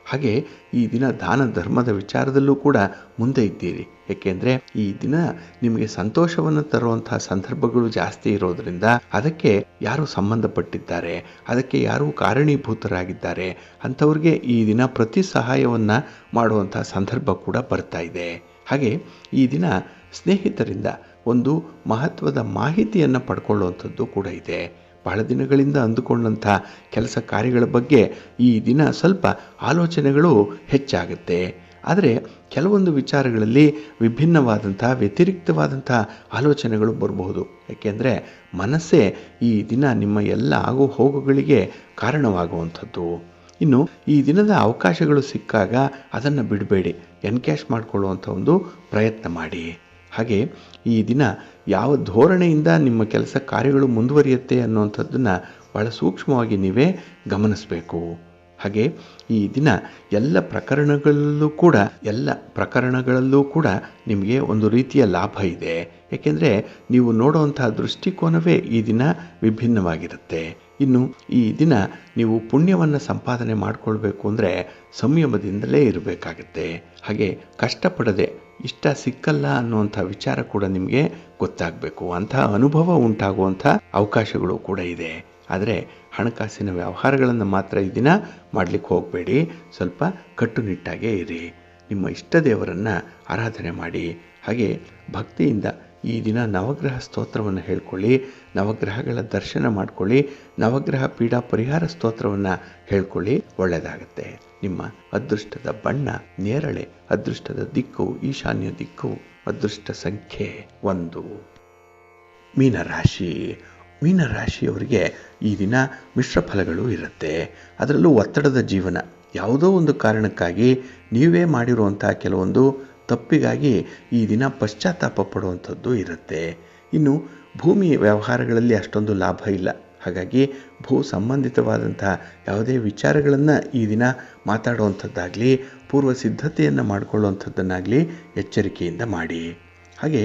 ಹಾಗೆ ಈ ದಿನ ದಾನ ಧರ್ಮದ ವಿಚಾರದಲ್ಲೂ ಕೂಡ ಮುಂದೆ ಇದ್ದೀರಿ. ಏಕೆಂದರೆ ಈ ದಿನ ನಿಮಗೆ ಸಂತೋಷವನ್ನು ತರುವಂಥ ಸಂದರ್ಭಗಳು ಜಾಸ್ತಿ ಇರೋದರಿಂದ ಅದಕ್ಕೆ ಯಾರು ಸಂಬಂಧಪಟ್ಟಿದ್ದಾರೆ, ಅದಕ್ಕೆ ಯಾರು ಕಾರಣೀಭೂತರಾಗಿದ್ದಾರೆ ಅಂಥವ್ರಿಗೆ ಈ ದಿನ ಪ್ರತಿ ಸಹಾಯವನ್ನು ಮಾಡುವಂಥ ಸಂದರ್ಭ ಕೂಡ ಬರ್ತಾ ಇದೆ. ಹಾಗೆ ಈ ದಿನ ಸ್ನೇಹಿತರಿಂದ ಒಂದು ಮಹತ್ವದ ಮಾಹಿತಿಯನ್ನು ಪಡ್ಕೊಳ್ಳುವಂಥದ್ದು ಕೂಡ ಇದೆ. ಬಹಳ ದಿನಗಳಿಂದ ಅಂದುಕೊಂಡಂಥ ಕೆಲಸ ಕಾರ್ಯಗಳ ಬಗ್ಗೆ ಈ ದಿನ ಸ್ವಲ್ಪ ಆಲೋಚನೆಗಳು ಹೆಚ್ಚಾಗುತ್ತೆ. ಆದರೆ ಕೆಲವೊಂದು ವಿಚಾರಗಳಲ್ಲಿ ವಿಭಿನ್ನವಾದಂಥ ವ್ಯತಿರಿಕ್ತವಾದಂಥ ಆಲೋಚನೆಗಳು ಬರಬಹುದು. ಏಕೆಂದರೆ ಮನಸ್ಸೇ ಈ ದಿನ ನಿಮ್ಮ ಎಲ್ಲ ಆಗು ಹೋಗುಗಳಿಗೆ ಕಾರಣವಾಗುವಂಥದ್ದು. ಇನ್ನು ಈ ದಿನದ ಅವಕಾಶಗಳು ಸಿಕ್ಕಾಗ ಅದನ್ನು ಬಿಡಬೇಡಿ, ಎನ್ಕ್ಯಾಶ್ ಮಾಡಿಕೊಳ್ಳುವಂಥ ಒಂದು ಪ್ರಯತ್ನ ಮಾಡಿ. ಹಾಗೆ ಈ ದಿನ ಯಾವ ಧೋರಣೆಯಿಂದ ನಿಮ್ಮ ಕೆಲಸ ಕಾರ್ಯಗಳು ಮುಂದುವರಿಯುತ್ತೆ ಅನ್ನುವಂಥದ್ದನ್ನು ಭಾಳ ಸೂಕ್ಷ್ಮವಾಗಿ ನೀವೇ ಗಮನಿಸಬೇಕು. ಹಾಗೆ ಈ ದಿನ ಎಲ್ಲ ಪ್ರಕರಣಗಳಲ್ಲೂ ಕೂಡ ನಿಮಗೆ ಒಂದು ರೀತಿಯ ಲಾಭ ಇದೆ. ಏಕೆಂದರೆ ನೀವು ನೋಡುವಂತಹ ದೃಷ್ಟಿಕೋನವೇ ಈ ದಿನ ವಿಭಿನ್ನವಾಗಿರುತ್ತೆ. ಇನ್ನು ಈ ದಿನ ನೀವು ಪುಣ್ಯವನ್ನು ಸಂಪಾದನೆ ಮಾಡಿಕೊಳ್ಬೇಕು ಅಂದರೆ ಸಂಯಮದಿಂದಲೇ ಇರಬೇಕಾಗತ್ತೆ. ಹಾಗೆ ಕಷ್ಟಪಡದೆ ಇಷ್ಟ ಸಿಕ್ಕಲ್ಲ ಅನ್ನುವಂಥ ವಿಚಾರ ಕೂಡ ನಿಮಗೆ ಗೊತ್ತಾಗಬೇಕು. ಅಂತಹ ಅನುಭವ ಉಂಟಾಗುವಂಥ ಅವಕಾಶಗಳು ಕೂಡ ಇದೆ. ಆದರೆ ಹಣಕಾಸಿನ ವ್ಯವಹಾರಗಳನ್ನು ಮಾತ್ರ ಈ ದಿನ ಮಾಡಲಿಕ್ಕೆ ಹೋಗಬೇಡಿ. ಸ್ವಲ್ಪ ಕಟ್ಟುನಿಟ್ಟಾಗೇ ಇರಿ. ನಿಮ್ಮ ಇಷ್ಟ ದೇವರನ್ನು ಆರಾಧನೆ ಮಾಡಿ. ಹಾಗೆ ಭಕ್ತಿಯಿಂದ ಈ ದಿನ ನವಗ್ರಹ ಸ್ತೋತ್ರವನ್ನು ಹೇಳ್ಕೊಳ್ಳಿ, ನವಗ್ರಹಗಳ ದರ್ಶನ ಮಾಡಿಕೊಳ್ಳಿ, ನವಗ್ರಹ ಪೀಡಾ ಪರಿಹಾರ ಸ್ತೋತ್ರವನ್ನು ಹೇಳ್ಕೊಳ್ಳಿ, ಒಳ್ಳೆಯದಾಗತ್ತೆ. ನಿಮ್ಮ ಅದೃಷ್ಟದ ಬಣ್ಣ ನೇರಳೆ, ಅದೃಷ್ಟದ ದಿಕ್ಕು ಈಶಾನ್ಯ ದಿಕ್ಕು, ಅದೃಷ್ಟ ಸಂಖ್ಯೆ 1. ಮೀನರಾಶಿ. ಮೀನರಾಶಿಯವರಿಗೆ ಈ ದಿನ ಮಿಶ್ರ ಫಲಗಳು ಇರುತ್ತೆ. ಅದರಲ್ಲೂ ಒತ್ತಡದ ಜೀವನ. ಯಾವುದೋ ಒಂದು ಕಾರಣಕ್ಕಾಗಿ ನೀವೇ ಮಾಡಿರುವಂಥ ಕೆಲವೊಂದು ತಪ್ಪಿಗಾಗಿ ಈ ದಿನ ಪಶ್ಚಾತ್ತಾಪ ಪಡುವಂಥದ್ದು ಇರುತ್ತೆ. ಇನ್ನು ಭೂಮಿ ವ್ಯವಹಾರಗಳಲ್ಲಿ ಅಷ್ಟೊಂದು ಲಾಭ ಇಲ್ಲ. ಹಾಗಾಗಿ ಭೂ ಸಂಬಂಧಿತವಾದಂಥ ಯಾವುದೇ ವಿಚಾರಗಳನ್ನು ಈ ದಿನ ಮಾತಾಡುವಂಥದ್ದಾಗಲಿ, ಪೂರ್ವ ಸಿದ್ಧತೆಯನ್ನು ಮಾಡಿಕೊಳ್ಳುವಂಥದ್ದನ್ನಾಗಲಿ ಎಚ್ಚರಿಕೆಯಿಂದ ಮಾಡಿ. ಹಾಗೆ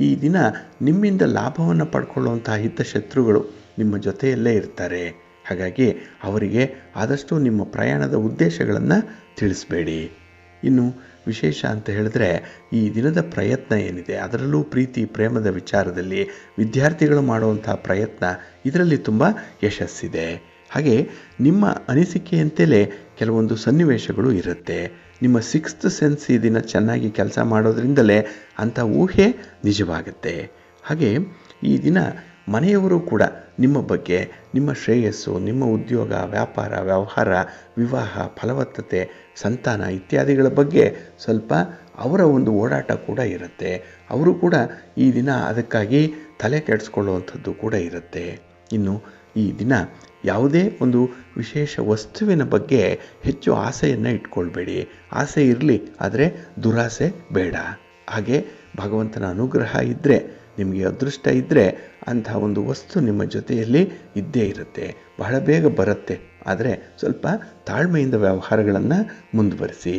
ಈ ದಿನ ನಿಮ್ಮಿಂದ ಲಾಭವನ್ನು ಪಡ್ಕೊಳ್ಳುವಂಥ ಹಿತಶತ್ರುಗಳು ನಿಮ್ಮ ಜೊತೆಯಲ್ಲೇ ಇರ್ತಾರೆ. ಹಾಗಾಗಿ ಅವರಿಗೆ ಆದಷ್ಟು ನಿಮ್ಮ ಪ್ರಯಾಣದ ಉದ್ದೇಶಗಳನ್ನು ತಿಳಿಸಬೇಡಿ. ಇನ್ನು ವಿಶೇಷ ಅಂತ ಹೇಳಿದ್ರೆ ಈ ದಿನದ ಪ್ರಯತ್ನ ಏನಿದೆ, ಅದರಲ್ಲೂ ಪ್ರೀತಿ ಪ್ರೇಮದ ವಿಚಾರದಲ್ಲಿ ವಿದ್ಯಾರ್ಥಿಗಳು ಮಾಡುವಂಥ ಪ್ರಯತ್ನ, ಇದರಲ್ಲಿ ತುಂಬ ಯಶಸ್ಸಿದೆ. ಹಾಗೆ ನಿಮ್ಮ ಅನಿಸಿಕೆಯಂತೆಯೇ ಕೆಲವೊಂದು ಸನ್ನಿವೇಶಗಳು ಇರುತ್ತೆ. ನಿಮ್ಮ 6th ಸೆನ್ಸ್ ಈ ದಿನ ಚೆನ್ನಾಗಿ ಕೆಲಸ ಮಾಡೋದ್ರಿಂದಲೇ ಅಂಥ ಊಹೆ ನಿಜವಾಗುತ್ತೆ. ಹಾಗೆ ಈ ದಿನ ಮನೆಯವರು ಕೂಡ ನಿಮ್ಮ ಬಗ್ಗೆ, ನಿಮ್ಮ ಶ್ರೇಯಸ್ಸು, ನಿಮ್ಮ ಉದ್ಯೋಗ, ವ್ಯಾಪಾರ, ವ್ಯವಹಾರ, ವಿವಾಹ, ಫಲವತ್ತತೆ, ಸಂತಾನ ಇತ್ಯಾದಿಗಳ ಬಗ್ಗೆ ಸ್ವಲ್ಪ ಅವರ ಒಂದು ಓಡಾಟ ಕೂಡ ಇರುತ್ತೆ. ಅವರು ಕೂಡ ಈ ದಿನ ಅದಕ್ಕಾಗಿ ತಲೆ ಕೆಡಿಸ್ಕೊಳ್ಳುವಂಥದ್ದು ಕೂಡ ಇರುತ್ತೆ. ಇನ್ನು ಈ ದಿನ ಯಾವುದೇ ಒಂದು ವಿಶೇಷ ವಸ್ತುವಿನ ಬಗ್ಗೆ ಹೆಚ್ಚು ಆಸೆಯನ್ನು ಇಟ್ಕೊಳ್ಬೇಡಿ. ಆಸೆ ಇರಲಿ, ಆದರೆ ದುರಾಸೆ ಬೇಡ. ಹಾಗೆ ಭಗವಂತನ ಅನುಗ್ರಹ ಇದ್ದರೆ, ನಿಮಗೆ ಅದೃಷ್ಟ ಇದ್ದರೆ ಅಂಥ ಒಂದು ವಸ್ತು ನಿಮ್ಮ ಜೊತೆಯಲ್ಲಿ ಇದ್ದೇ ಇರುತ್ತೆ. ಬಹಳ ಬೇಗ ಬರುತ್ತೆ. ಆದರೆ ಸ್ವಲ್ಪ ತಾಳ್ಮೆಯಿಂದ ವ್ಯವಹಾರಗಳನ್ನು ಮುಂದುವರಿಸಿ.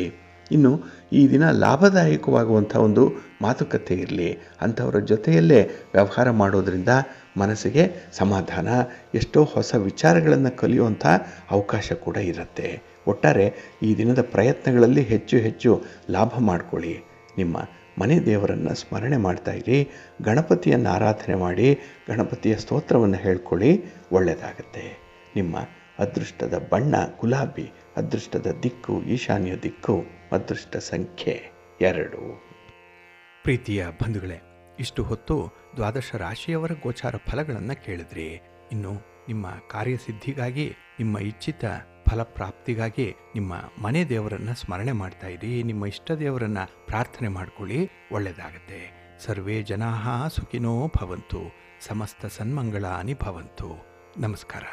ಇನ್ನು ಈ ದಿನ ಲಾಭದಾಯಕವಾಗುವಂಥ ಒಂದು ಮಾತುಕತೆ ಇರಲಿ. ಅಂಥವರ ಜೊತೆಯಲ್ಲೇ ವ್ಯವಹಾರ ಮಾಡೋದರಿಂದ ಮನಸ್ಸಿಗೆ ಸಮಾಧಾನ, ಎಷ್ಟೋ ಹೊಸ ವಿಚಾರಗಳನ್ನು ಕಲಿಯುವಂಥ ಅವಕಾಶ ಕೂಡ ಇರುತ್ತೆ. ಒಟ್ಟಾರೆ ಈ ದಿನದ ಪ್ರಯತ್ನಗಳಲ್ಲಿ ಹೆಚ್ಚು ಹೆಚ್ಚು ಲಾಭ ಮಾಡಿಕೊಳ್ಳಿ. ನಿಮ್ಮ ಮನೆ ದೇವರನ್ನು ಸ್ಮರಣೆ ಮಾಡ್ತಾ ಇರಿ. ಗಣಪತಿಯನ್ನು ಆರಾಧನೆ ಮಾಡಿ, ಗಣಪತಿಯ ಸ್ತೋತ್ರವನ್ನು ಹೇಳ್ಕೊಳ್ಳಿ, ಒಳ್ಳೆಯದಾಗತ್ತೆ. ನಿಮ್ಮ ಅದೃಷ್ಟದ ಬಣ್ಣ ಗುಲಾಬಿ, ಅದೃಷ್ಟದ ದಿಕ್ಕು ಈಶಾನ್ಯ ದಿಕ್ಕು, ಅದೃಷ್ಟ ಸಂಖ್ಯೆ 2. ಪ್ರೀತಿಯ ಬಂಧುಗಳೇ, ಇಷ್ಟು ಹೊತ್ತು ದ್ವಾದಶ ರಾಶಿಯವರ ಗೋಚಾರ ಫಲಗಳನ್ನು ಕೇಳಿದ್ರಿ. ಇನ್ನು ನಿಮ್ಮ ಕಾರ್ಯಸಿದ್ಧಿಗಾಗಿ, ನಿಮ್ಮ ಇಚ್ಛಿತ ಫಲಪ್ರಾಪ್ತಿಗಾಗಿ ನಿಮ್ಮ ಮನೆ ದೇವರನ್ನು ಸ್ಮರಣೆ ಮಾಡ್ತಾ ಇರಿ. ನಿಮ್ಮ ಇಷ್ಟ ದೇವರನ್ನು ಪ್ರಾರ್ಥನೆ ಮಾಡ್ಕೊಳ್ಳಿ, ಒಳ್ಳೆಯದಾಗತ್ತೆ. ಸರ್ವೇ ಜನಾಃ ಸುಖಿನೋ ಭವಂತು, ಸಮಸ್ತ ಸನ್ಮಂಗಳಾನಿ ಭವಂತು. ನಮಸ್ಕಾರ.